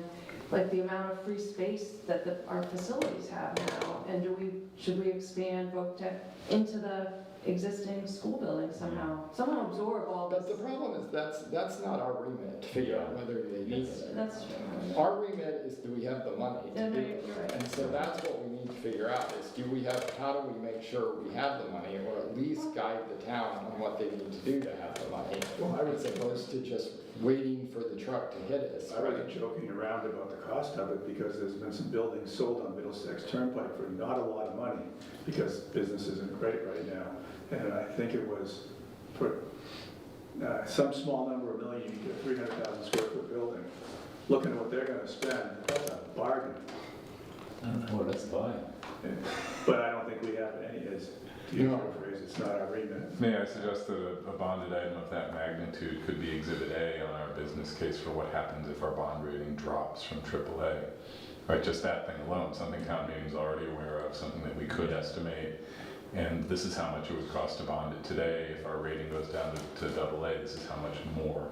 like the amount of free space that our facilities have now? And should we expand Voc Tech into the existing school building somehow? Somehow absorb all But the this. problem is that's not our remit to figure out whether they need it. That's true. Our remit is, do we have the money to Yeah, do no, it? you're right. And so that's what we need to figure out is, how do we make sure we have the money, or at least guide the town on what they need to do to have the money, Well, I was- as opposed to just waiting for the truck to hit us, I right? wasn't joking around about the cost of it because there's been some buildings sold on Middlesex Turnpike for not a lot of money because business isn't great right now. And I think it was for some small number of million, you get a 300,000 square foot building. Looking at what they're going to spend, that's a bargain. Well, that's fine. But I don't think we have any, as to use your phrase, it's not our remit. May I suggest that a bonded item of that magnitude could be Exhibit A on our business case for what happens if our bond rating drops from AAA? Right, just that thing alone, something town meeting's already aware of, something that we could estimate. And this is how much it would cost to bond it today. If our rating goes down to AA, this is how much more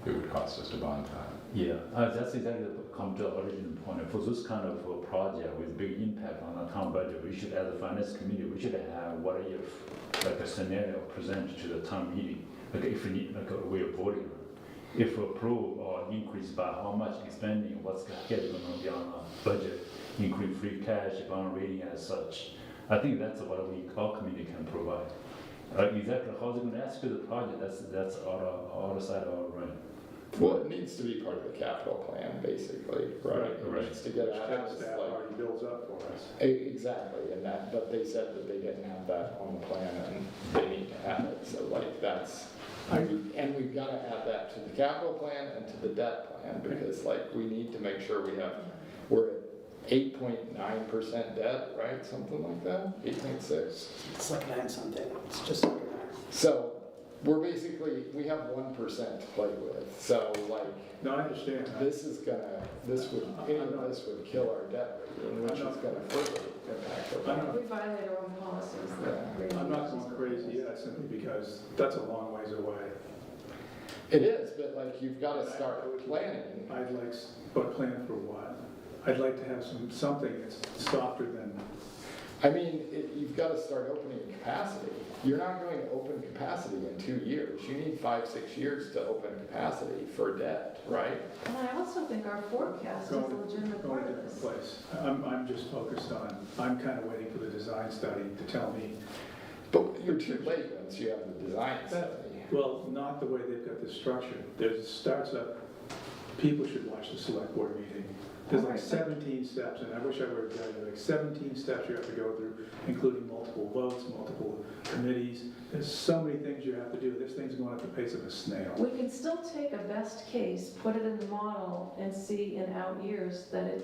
it would cost us to bond that. Yeah, that's exactly come to the original point. For this kind of a project with big impact on the town budget, we should, as a finance committee, we should have what if, like a scenario presented to the town meeting. Like if we need, like a way of voting. If approve or increase by how much expanding, what's going to be on the budget, increase free cash, bond rating as such. I think that's what our committee can provide. Exactly how they're going to execute the project, that's our side of our right. Well, it needs to be part of the capital plan, basically, right? It Right. needs to get Which out town of this, staff like, already builds up for us. Exactly, but they said that they didn't have that on the plan, and they need to have it, so like, that's, and we've gotta add that to the capital plan and to the debt plan, because like, we need to make sure we're at 8.9% debt, right, something like that, 8.6? It's like 9 something, it's just under 9. So, we have 1% to play with, so like, No, I understand. this would kill our debt rating, which is gonna further impact our. We violate our own policies. that I'm not going crazy yet, simply because that's a long ways away. It is, but like, you've gotta start planning. I'd like, but plan for what? I'd like to have something that's softer than, I mean, you've gotta start opening capacity. You're not going to open capacity in 2 years. You need 5-6 years to open capacity for debt, right? And I also think our forecast is a legitimate going part a of different this. place. I'm just focused on, I'm kind of waiting for the design study to tell me, But you're too late once you have the design study. well, not the way they've got this structured. There's, starts up, people should watch the select board meeting. There's like 17 steps, and I wish I were there, like 17 steps you have to go through, including multiple votes, multiple committees. There's so many things you have to do. This thing's going at the pace of a snail. We can still take a best case, put it in the model, and see in out years that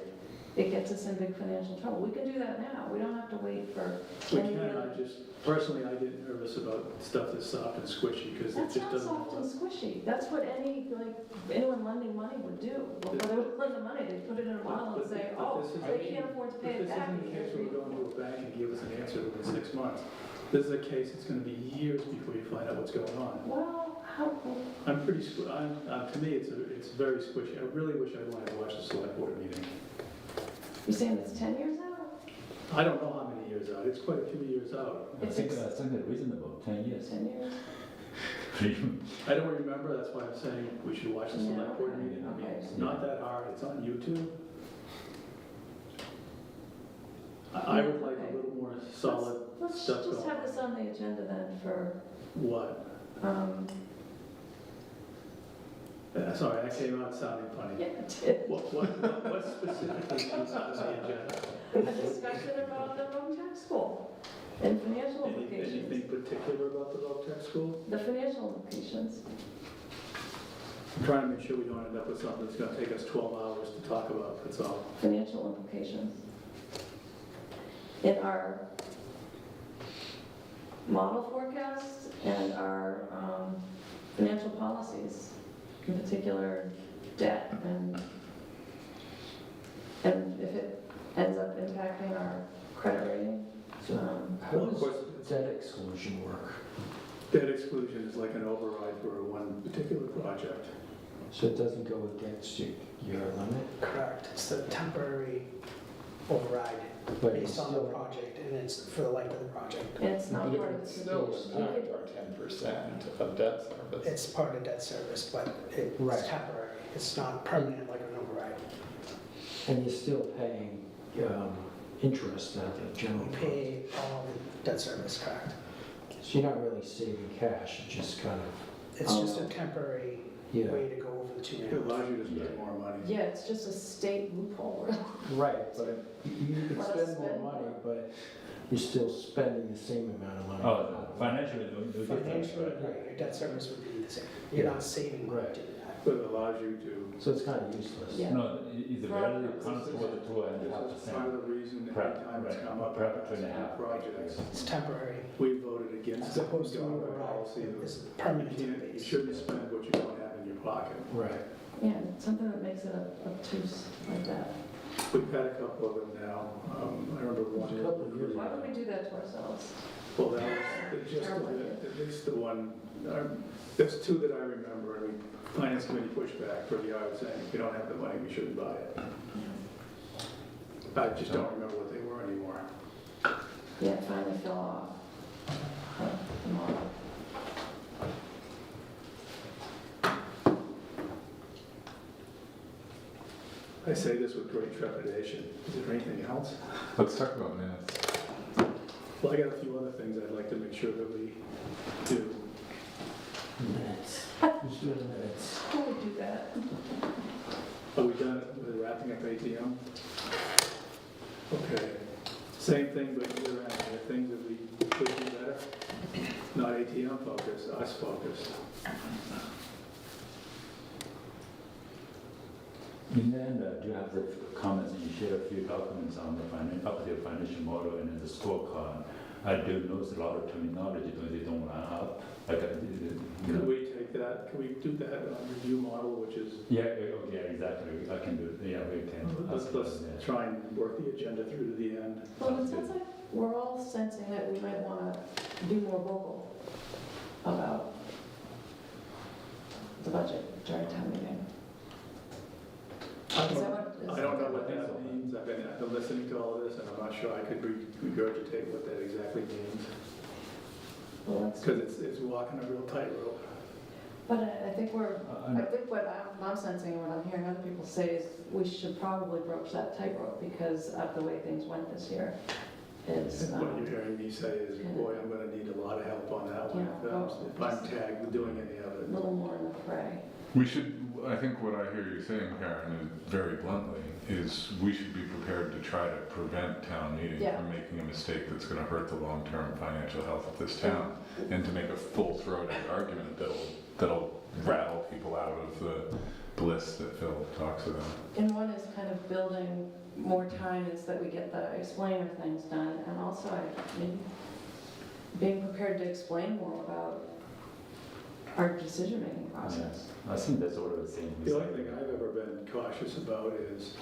it gets us in big financial trouble. We can do that now. We don't have to wait for We any can, other. personally, I get nervous about stuff that's soft and squishy, because it That's just not doesn't. soft and squishy. That's what anyone lending money would do. Before they would lend the money, they'd put it in a model and say, oh, they can't afford to pay it back. But this isn't a case where we go into a bank and give us an answer within 6 months. This is a case, it's gonna be years before you find out what's going on. Well, how, I'm pretty, to me, it's very squishy. I really wish I wanted to watch the select board meeting. you're saying it's 10 years out? I don't know how many years out, it's quite a few years out. I think reasonable, 10 years. 10 years? I don't remember, that's why I'm saying we should watch the Yeah, select board okay, meeting. I mean, okay. it's not that hard, it's on YouTube. I would like a little more solid Let's stuff just going have this on the agenda then for, What? Sorry, that came out sounding funny. yeah, it did. What specifically is on the agenda? A discussion about the Rome Tech School and financial Anything implications. particular about the Tech School? The financial implications. I'm trying to make sure we don't end up with something that's gonna take us 12 hours to talk about, that's all. Financial implications. In our model forecasts and our financial policies, in particular debt, and if it ends up impacting our credit rating. So how does debt exclusion work? Debt exclusion is like an override for one particular project. So it doesn't go against your limit, Correct, it's the temporary override but it's based on the still, project, and it's for the life of the project. And it's not But it part of would the still state. impact our 10% of debt service. It's part of debt service, but it's Right. temporary, it's not permanent like an override. and you're still paying interest out of the general We fund. pay all the debt service, correct? So you're not really saving cash, it's just kind of, It's just a temporary yeah. way to go over the 2 It million. allows you to spend more money. Yeah, it's just a state loophole, really. Right, but you could Let us spend more spend money, more. but you're still spending the same amount of money. Oh, financially, no difference, Financially, right? right, your debt service would be the same. You're not saving money Right. to do that. But it allows you to. So it's kind of useless. Yeah. No, it's For very our comfortable with the 2.5%. This is part of the reason every Prep, time it's right, come up. prep in 2.5. projects, It's temporary, we voted against as it. opposed to We got a override, policy that it's you permanent can't- you base. shouldn't spend what you don't have in your pocket. Right. Yeah, something that makes it obtuse like that. We've had a couple of them now. I remember one. A couple of years Why would we do that to ourselves? Well, that was just, at least the one, there's two that I remember, and the finance committee pushed back pretty hard, saying, if we don't have the money, we shouldn't buy it. I just don't remember what they were anymore. Yeah, it finally fell off. The model. I say this with great trepidation. Is there anything else? Let's talk about minutes. Well, I got a few other things I'd like to make sure that we do. Minutes. Who's doing the minutes? Who would do that? Are we done with wrapping up ATM? Okay. Same thing, but you're at there are things that we could do better. Not ATM focused, us focused. In the end, do you have the comments, you shared a few documents on the updated financial model and then the scorecard. I do notice a lot of terminology, but they don't line up. Like, Can we take that, can we do that review model, which is, yeah, exactly. I can do it. Yeah, we can. let's try and work the agenda through to the end. Well, it sounds like we're all sensing that we might want to be more vocal about the budget during town meeting. I Is that don't what? I don't know what that means. I've been listening to all of this, and I'm not sure I could regurgitate what that exactly means. Well, that's, Because it's walking a real tightrope. but I think I think what I'm sensing and what I'm hearing other people say is we should probably broach that tightrope because of the way things went this year. Is, And what you're hearing me say is, boy, I'm gonna need a lot of help on that one, Yeah. if I'm tagged with doing any of a it. little more in the fray. We should, I think what I hear you saying, Karen, is very bluntly, is we should be prepared to try to prevent town meeting Yeah. from making a mistake that's gonna hurt the long-term financial health of this town, and to make a full-throated argument that'll rattle people out of the bliss that Phil talks about. And one is kind of building more time is that we get the explainer things done, and also maybe being prepared to explain more about our decision-making process. I think that's what I was saying. The only thing I've ever been cautious about is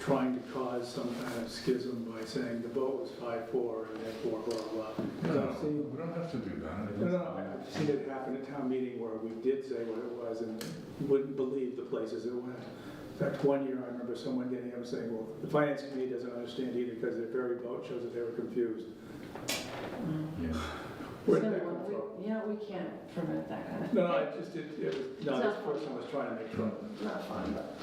trying to cause some kind of schism by saying the vote was 5-4 and therefore blah, blah, blah. Because No, I've seen, we don't have to do that. no, I've seen it happen at town meeting where we did say what it was and you wouldn't believe the places it went. In fact, one year I remember someone getting up and saying, well, the finance committee doesn't understand either because their very vote shows that they were confused. Yeah. Where did that come from? Yeah, we can't permit that kind of. No, I just, it was, no, It's this not person was trying to make trouble. Not fun, but.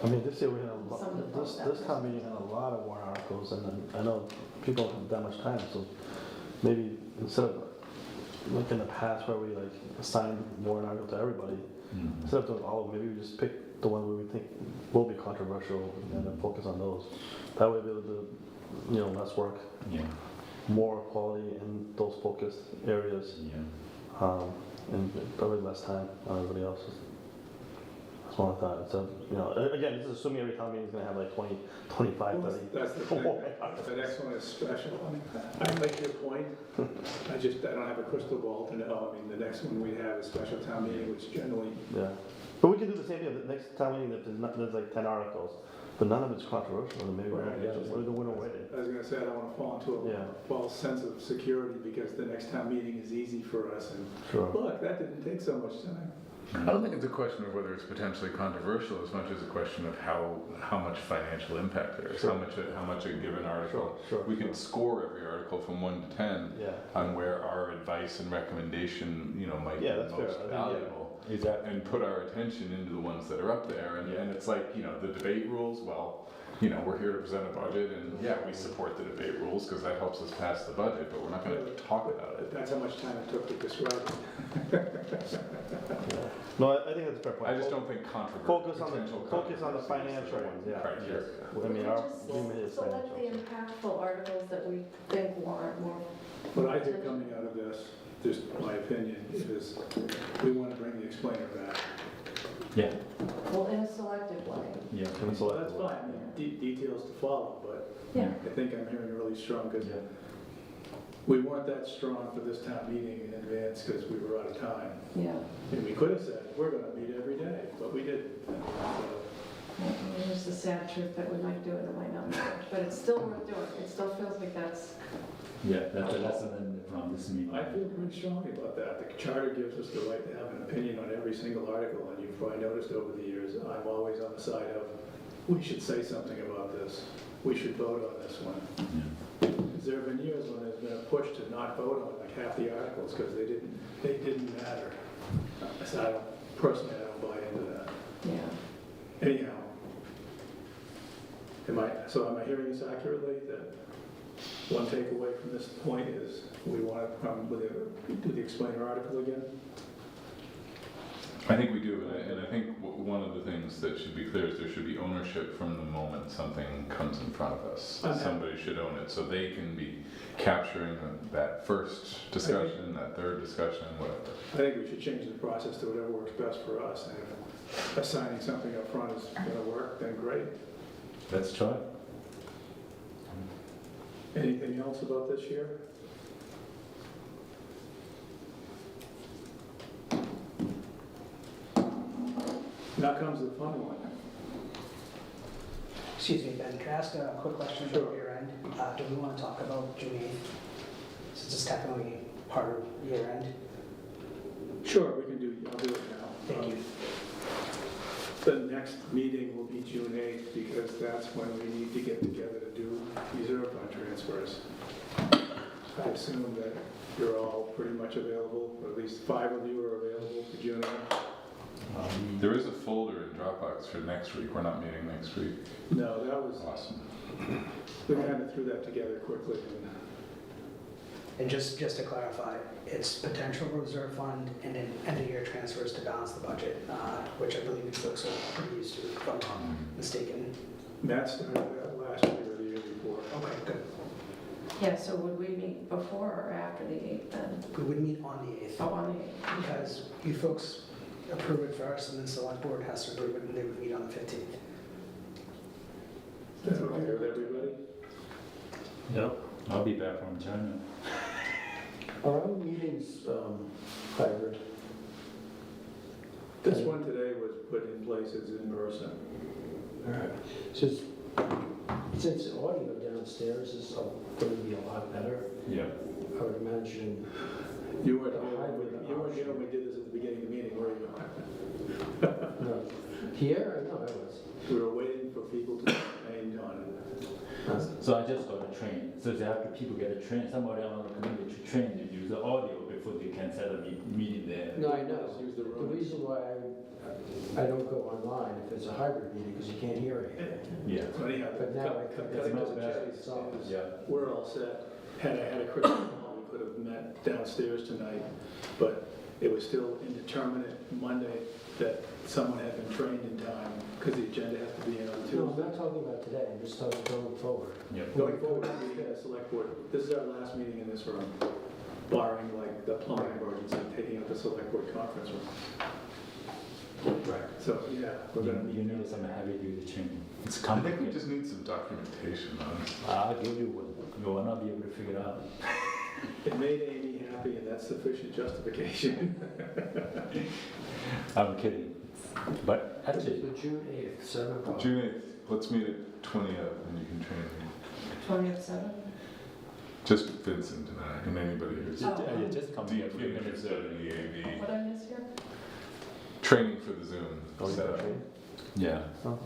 I mean, this year we had a Some of the lot, this town meeting had a lot of warrant articles, and then I know people don't have that much time, so maybe instead of, like in the past where we like assign warrant article to everybody, Mhm. instead of doing all of them, maybe we just pick the ones where we think will be controversial and then focus on those. That way we'll do, less work, Yeah, more quality in those focused areas, yeah. and probably less time on everybody else's. That's one thought. So, again, this is assuming every town meeting is gonna have like 20, 25, 30. That's the thing, the next one is special. I mean, I make your point, I don't have a crystal ball to know. I mean, the next one we have is special town meeting, which generally, Yeah. But we can do the same thing, the next town meeting, that there's like 10 articles, but none of it's controversial, and maybe Right. we're the winner waiting. I was gonna say, I don't wanna fall into Yeah. a false sense of security because the next town meeting is easy for us and, Sure. look, that didn't take so much time. I don't think it's a question of whether it's potentially controversial as much as a question of how much financial impact there is, Sure. how much a given article. Sure. We can score every article from 1 to 10 Yeah. on where our advice and recommendation, might be Yeah, the that's fair. most I think, yeah. valuable. Exactly. And put our attention into the ones that are up there. And it's like, the debate rules, well, we're here to present a budget and yeah, we support the debate rules because that helps us pass the budget, but we're not gonna talk about it. That's how much time it took to describe it. No, I think that's a fair point. I just don't think controversial. Focus on potential the financial controversy is the right ones, yeah. criteria. I mean, We our just remit is select the financial. impactful articles that we think warrant more. What I think coming out of this, just my opinion, is we want to bring the explainer back. Yeah, Well, in a selective way. yeah. Can we So select that's one? fine, details to follow, but Yeah. I think I'm hearing really strong, because Yeah. we weren't that strong for this town meeting in advance because we were out of time. Yeah. And we could have said, we're gonna meet every day, but we didn't. There's the sad truth that we might do it, it might not be, but it's still worth doing. It still feels like that's, Yeah, that's a lesson from this meeting. I feel pretty strongly about that. The charter gives us the right to have an opinion on every single article, and you've probably noticed over the years, I'm always on the side of, we should say something about this. We should vote on this one. Yeah. Because there have been years when there's been a push to not vote on like half the articles because they didn't matter. So I don't buy into that. yeah. Anyhow, am I hearing this accurately, that one takeaway from this point is we want to come with do the explainer article again? I think we do, and I think one of the things that should be clear is there should be ownership from the moment something comes in front of us. Okay. Somebody should own it, so they can be capturing that first discussion, that third discussion, whatever. I think we should change the process to whatever works best for us, and if assigning something up front is going to work, then great. Let's try. Anything else about this year? Now comes the fun one. Excuse me, Ben, can I ask a quick question Sure. about your end? Do we want to talk about June 8th? Since it's technically part of year end. Sure, I'll do it now. Thank you. The next meeting will be June 8th, because that's when we need to get together to do reserve fund transfers. I assume that you're all pretty much available, or at least 5 of you are available for June 8th. There is a folder in Dropbox for next week, we're not meeting next week. No, that was, Awesome. we kind of threw that together quickly. And just to clarify, it's potential reserve fund and then end of year transfers to balance the budget, which I believe you folks are pretty used to, if I'm not mistaken. Matt started that last year or the year before. Okay, good. Yeah, so would we meet before or after the 8th then? We would meet on the 8th. Oh, on the 8th. Because you folks approve it first, and then select board has to approve it, and they would meet on the 15th. Is that okay with everybody? Yep. I'll be back from China. Are our meetings hybrid? This one today was put in place as in person. All right. Since audio downstairs is going to be a lot better, Yeah. I would imagine. You weren't here when we did this at the beginning of the meeting, were you? No. Here? No, I was. We were waiting for people to be trained on it. So I just got a train. So after people get a train, somebody on the committee to train to use the audio before they can set a meeting there. No, I know. Just use the The room. reason why I don't go online if it's a hybrid meeting, because you can't hear anything. Yeah. So anyhow, But now I cutting think to it's the much better. chase is, Yeah. we're all set. Had I had a crystal ball, we could have met downstairs tonight, but it was still indeterminate Monday that someone had been trained in time, because the agenda has to be in on No, I'm Tuesday. not talking about today, I'm just talking going forward. Yeah. Going forward, we had a select board, this is our last meeting in this room, barring like the plumbing emergency, taking up the select board conference room. Right. So, yeah, we're gonna You need. need some heavy duty training. It's I think we complicated. just need some documentation on it. I'll give you one. You will not be able to figure it out. It made Amy happy, and that's sufficient justification. I'm kidding. But actually, So June 8th, 7 o'clock. June 8th, let's meet at 20 up and you can train me. 27? Just Vincent and I, and anybody who's you just come here a few deeply minutes interested early. in the AV. What I miss here? Training for the Zoom Oh, you got a setup. train? Yeah. Oh,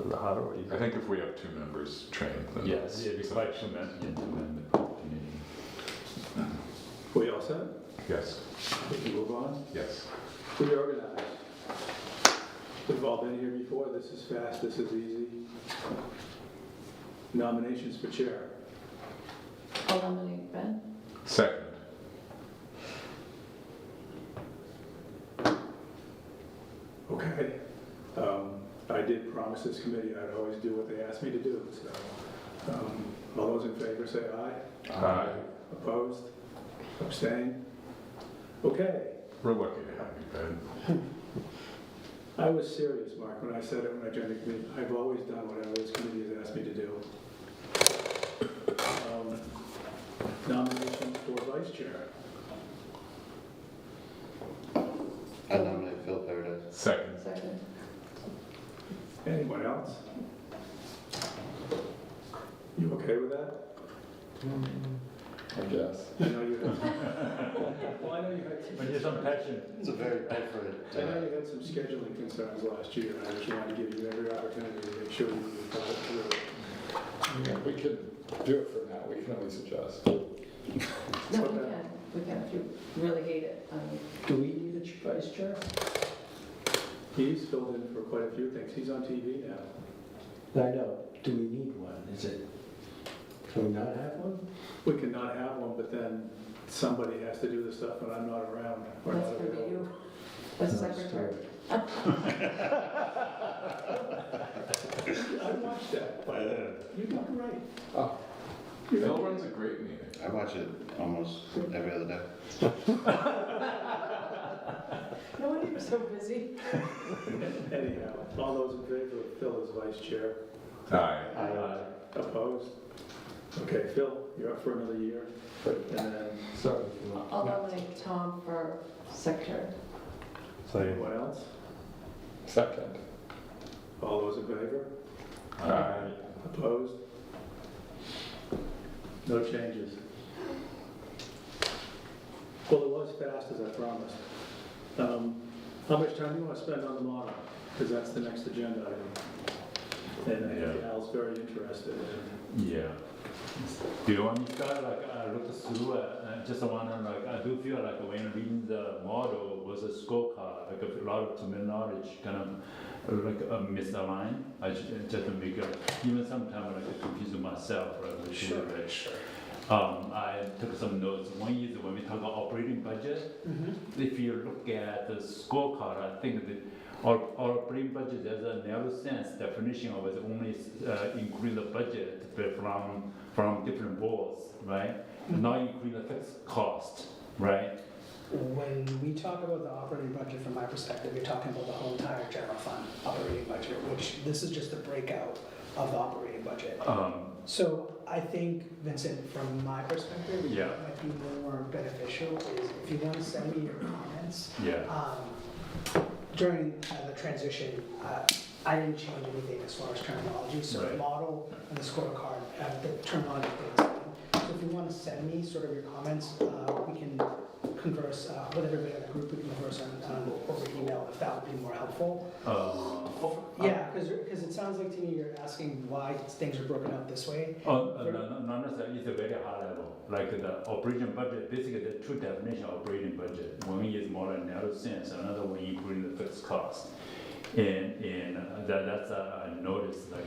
the harder or you? I think if we have 2 members trained, then Yes, that's it'd be quite sufficient. tremendous. We all set? Yes, We can move on. yes. Reorganize. We've all been here before, this is fast, this is easy. Nominations for chair. I'll nominate Ben. Second. Okay. I did promise this committee I'd always do what they asked me to do, so. All those in favor say aye. Aye. Opposed? Abstain? Okay. We're lucky to have you, Ben. I was serious, Mark, when I said it when I joined the committee. I've always done whatever this committee has asked me to do. Nomination for vice chair. I nominate Phil Paradise. Second. Second. Anyone else? You okay with that? I guess. I know you had, well, I know you had some. When there's some passion. It's a very different. I know you had some scheduling concerns last year, and I just wanted to give you every opportunity to make sure you followed through. Yeah, we could do it for now, we can always adjust. No, we can, if you really hate it. Do we need a vice chair? He's filled in for quite a few things. He's on TV now. I know. Do we need one? Is it, can we not have one? We cannot have one, but then somebody has to do the stuff when I'm not around. or That's not gonna be available. you, as secretary. I watched that, but you got it right. Oh, Phil runs a great meeting. I watch it almost every other day. No wonder you're so busy. Anyhow, all those in favor of Phil as vice chair? Aye. Opposed? Okay, Phil, you're up for another year. And then, Sorry. I'll nominate Tom for secretary. anyone else? second. All those in favor? Aye. Opposed? No changes. Well, it was fast as I promised. How much time do you want to spend on the model? Because that's the next agenda item. And I think Al's very interested in. Yeah. Do you want me to start, look through it, just wanna, I do feel like when reading the model was a scorecard, a lot of terminology kind of misaligned. I should just make even sometimes confuse myself, right? Sure. I took some notes. One is when we talk about operating budget, if you look at the scorecard, I think that our operating budget, there's a narrow sense definition of it, only including the budget from different boards, right? Not including the fixed cost, right? when we talk about the operating budget, from my perspective, you're talking about the whole entire general fund operating budget, which this is just a breakout of the operating budget. So I think, Vincent, from my perspective, Yeah. what might be more beneficial is if you want to send me your comments. Yeah. During the transition, I didn't change anything as far as terminology, so the Right. model and the scorecard, the terminology things. So if you want to send me sort of your comments, we can converse with everybody in the group, we can converse on over email if that would be more helpful. Yeah, because it sounds like to me you're asking why things are broken up this way. No, not necessarily, it's a very high level, like the operating budget, basically the two definition of operating budget. One is more in narrow sense, another one including the fixed cost. And that's I noticed, like,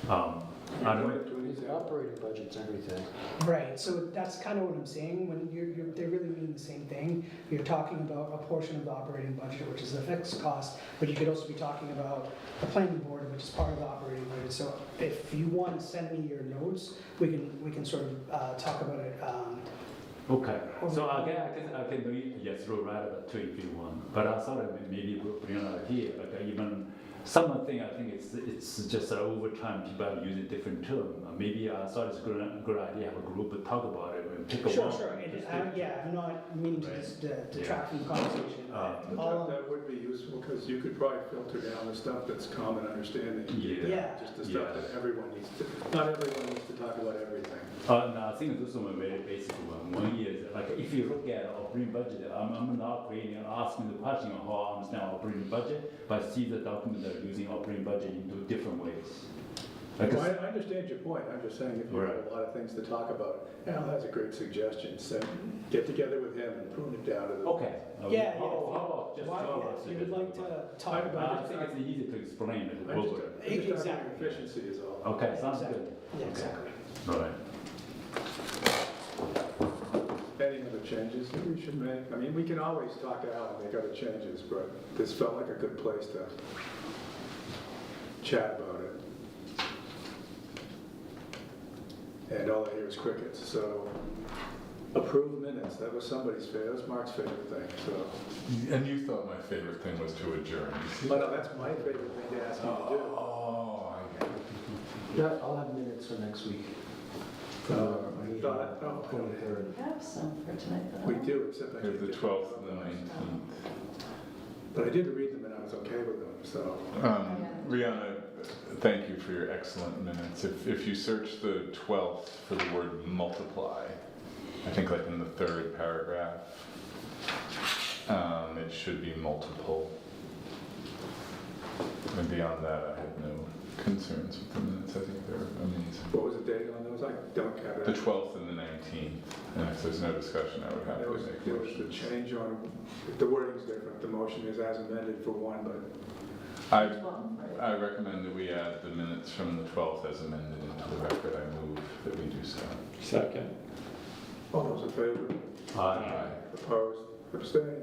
I don't know. The operating budget's everything. Right, so that's kind of what I'm saying, when they really mean the same thing. You're talking about a portion of the operating budget, which is the fixed cost, but you could also be talking about the planning board, which is part of the operating budget. So if you want to send me your notes, we can sort of talk about it. Okay, so I can do it, yes, right about two if you want, but I thought maybe bring an idea, like even some thing I think it's just over time people are using different term. Maybe I thought it's a good idea to have a group to talk about it and pick a Sure, one. sure, and yeah, I'm not meaning to Right. detract from the conversation. That would be useful, because you could probably filter down the stuff that's common understanding. Yeah. Just the stuff that everyone needs to, not everyone needs to talk about everything. No, I think this one very basic one. One is like if you look at operating budget, I'm not creating asking the question of how I understand operating budget, but see the document that are using operating budget into different ways. Like Well, I understand your point, I'm just saying if you have a lot of things to talk about, Al has a great suggestion, so get together with him and prune it down to the. okay. Yeah, How about just Why, 12 yeah, you would like to talk I- about I think it's easy to explain it I'm just, over. I'm just talking Exactly. efficiency is all. Okay, sounds Exactly. good. Yeah, exactly. All right. Any other changes that we should make? I mean, we can always talk to Al and make other changes, but this felt like a good place to chat about it. And all I hear is crickets, so approve minutes, that was somebody's favorite, that was Mark's favorite thing, so. And you thought my favorite thing was to adjourn. You see But that? no, that's my favorite thing to ask you to do. Oh, I get it. Yeah, I'll have minutes for next week. I thought, oh, 23rd. We have some for tonight, though. we do, except I We have the didn't- 12th and the 19th. But I did read them and I was okay with them, so. Rihanna, thank you for your excellent minutes. If you search the 12th for the word multiply, I think like in the third paragraph, it should be multiple. And beyond that, I have no concerns with the minutes. I think they're amazing. What was the date on those? I don't have it. The 12th and the 19th, and if there's no discussion, I would have There to was make a the motion. change on, the wording's different, the motion is as amended for one, but I recommend that we add the minutes from the 12th as amended into the record. I move that we do so. Second. all those in favor? Aye. Opposed? Abstained?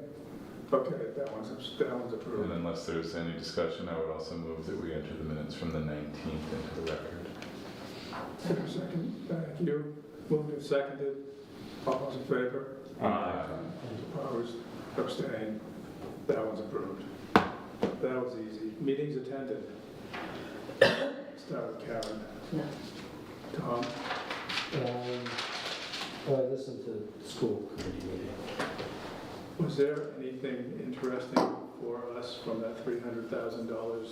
Okay, that one's And approved. unless there's any discussion, I would also move that we enter the minutes from the 19th into the record. Enter second, thank you. Moved and seconded. All those in favor? Aye. Opposed? Abstained? That one's approved. That was easy. Meetings attended. Start with Karen. No. Tom? I listened to the school committee meeting. Was there anything interesting for us from that $300,000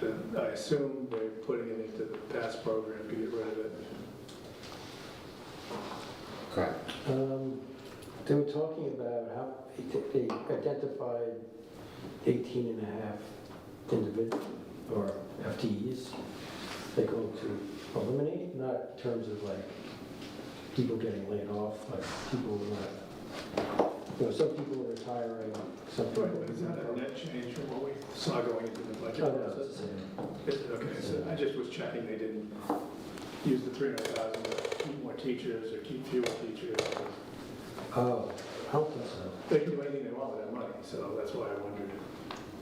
that I assume they're putting it into the past program to get rid of it? Correct. They were talking about how they identified 18 and a half individuals or FTEs they're going to eliminate, not in terms of like people getting laid off, but people who are, some people are retiring, some people. Right, is that a net change from what we saw going into the budget Oh, no, it's process? the same. Okay, so I just was checking they didn't use the $300,000 to keep more teachers or keep fewer teachers. Oh, I don't think so. They can do anything they want with that money, so that's why I wondered.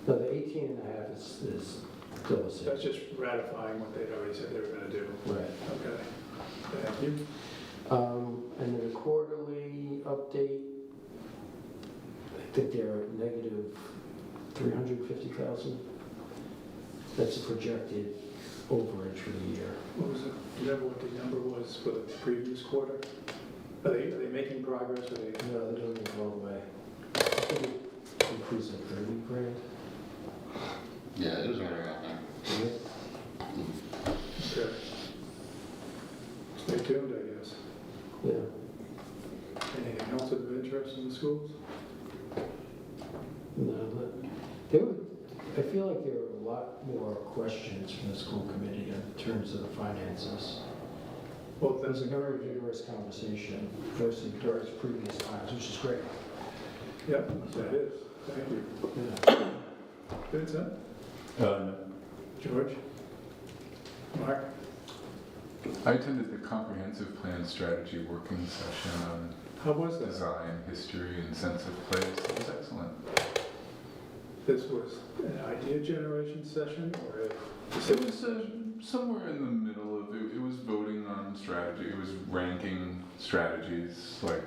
No, the 18 and a half is still the same. That's just ratifying what they'd already said they were gonna do. Right. Okay, thank you. And then a quarterly update. think they're negative 350,000. That's a projected overage for the year. What was it, do you remember what the number was for the previous quarter? Are they making progress, or they? No, they don't even go away. I think it increased at 30 grand. Yeah, it was right around there. Okay. Stay tuned, I guess. Yeah. Anything else of interest in the schools? No, but there were, I feel like there were a lot more questions from the school committee in terms of the finances. Well, It was that's a very vigorous conversation versus previous times, which is great. Yep, that is. Thank you. Yeah. Vincent? No. George? Mark? I attended the comprehensive plan strategy working session on How was that? design, history, and sense of place. It was excellent. This was an idea generation session, or a It was somewhere in the middle of it. It was voting on strategy. It was ranking strategies, like,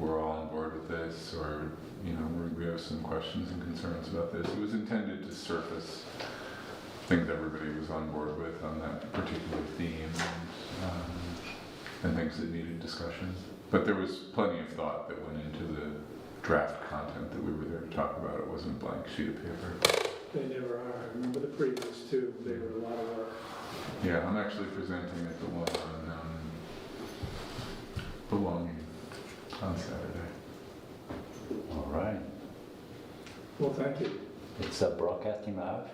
we're all on board with this, or, we have some questions and concerns about this. It was intended to surface things everybody was on board with on that particular theme, and things that needed discussion. But there was plenty of thought that went into the draft content that we were there to talk about. It wasn't a blank sheet of paper. They never are. I remember the previous two, they were a lot of work. Yeah, I'm actually presenting at the one on belonging on Saturday. All right. Well, thank you. It's broadcasting live.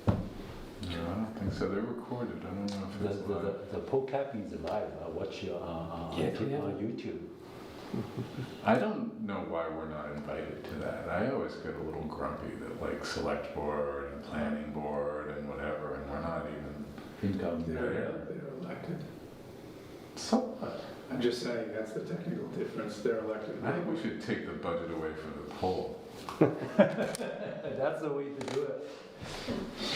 No, I don't think so. They're recorded. I don't know if it's live. The podcast is live. I watch you on YouTube. I don't know why we're not invited to that. I always get a little grumpy that, like, select board and planning board and whatever, and we're not even there. They're elected. So what? I'm just saying, that's the technical difference. They're elected. I think we should take the budget away from the poll. That's the way to do it.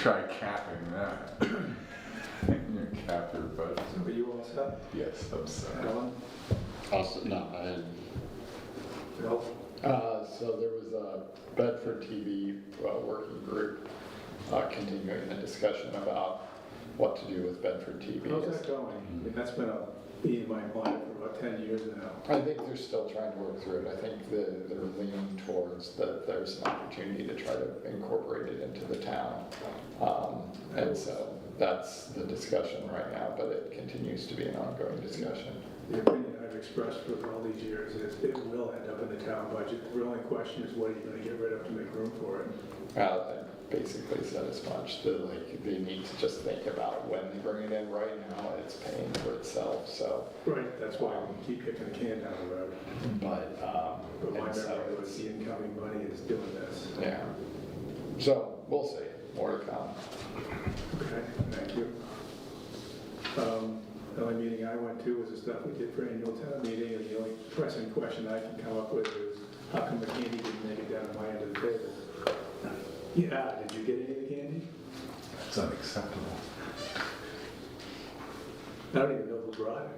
Try capping that. You cap your budget. So are you all set? Yes, I'm sorry. Alan? Also, no, I Bill? So there was a Bedford TV working group continuing the discussion about what to do with Bedford TV. How's that going? I mean, that's been in my mind for about 10 years now. I think they're still trying to work through it. I think they're leaning towards that there's an opportunity to try to incorporate it into the town. And so that's the discussion right now, but it continues to be an ongoing discussion. The opinion I've expressed for all these years is it will end up in the town budget. The only question is what are you going to get rid of to make room for it? I basically said as much that they need to just think about when they bring it in. Right now, it's paying for itself. So, Right, that's why we keep kicking the can down the road. but But my and so memory was it's- the incoming money is doing this. yeah. So we'll see. More to come. Okay, thank you. The only meeting I went to was the stuff we did for annual town meeting, and the only pressing question I can come up with is, how come the candy didn't make it down to my end of the table? Yeah, did you get any of the candy? That's unacceptable. I don't even know who brought it,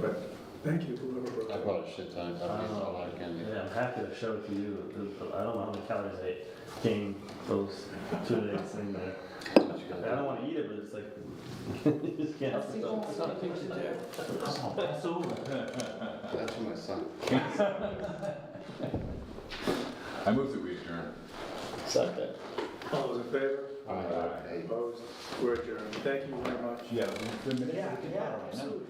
but thank you, whoever I brought it. brought a shit ton of calories, a lot of candy. Yeah, I'm happy to show it to you. I don't know how many calories I gained those 2 days in there. I don't want to eat it, but it's like, you just can't. That's the only thing to do. That's over. That's for my son. I move that we adjourn. Second. All those in favor? Aye. Opposed? We're adjourned. Thank you very much. Yeah, the minutes. Yeah, absolutely.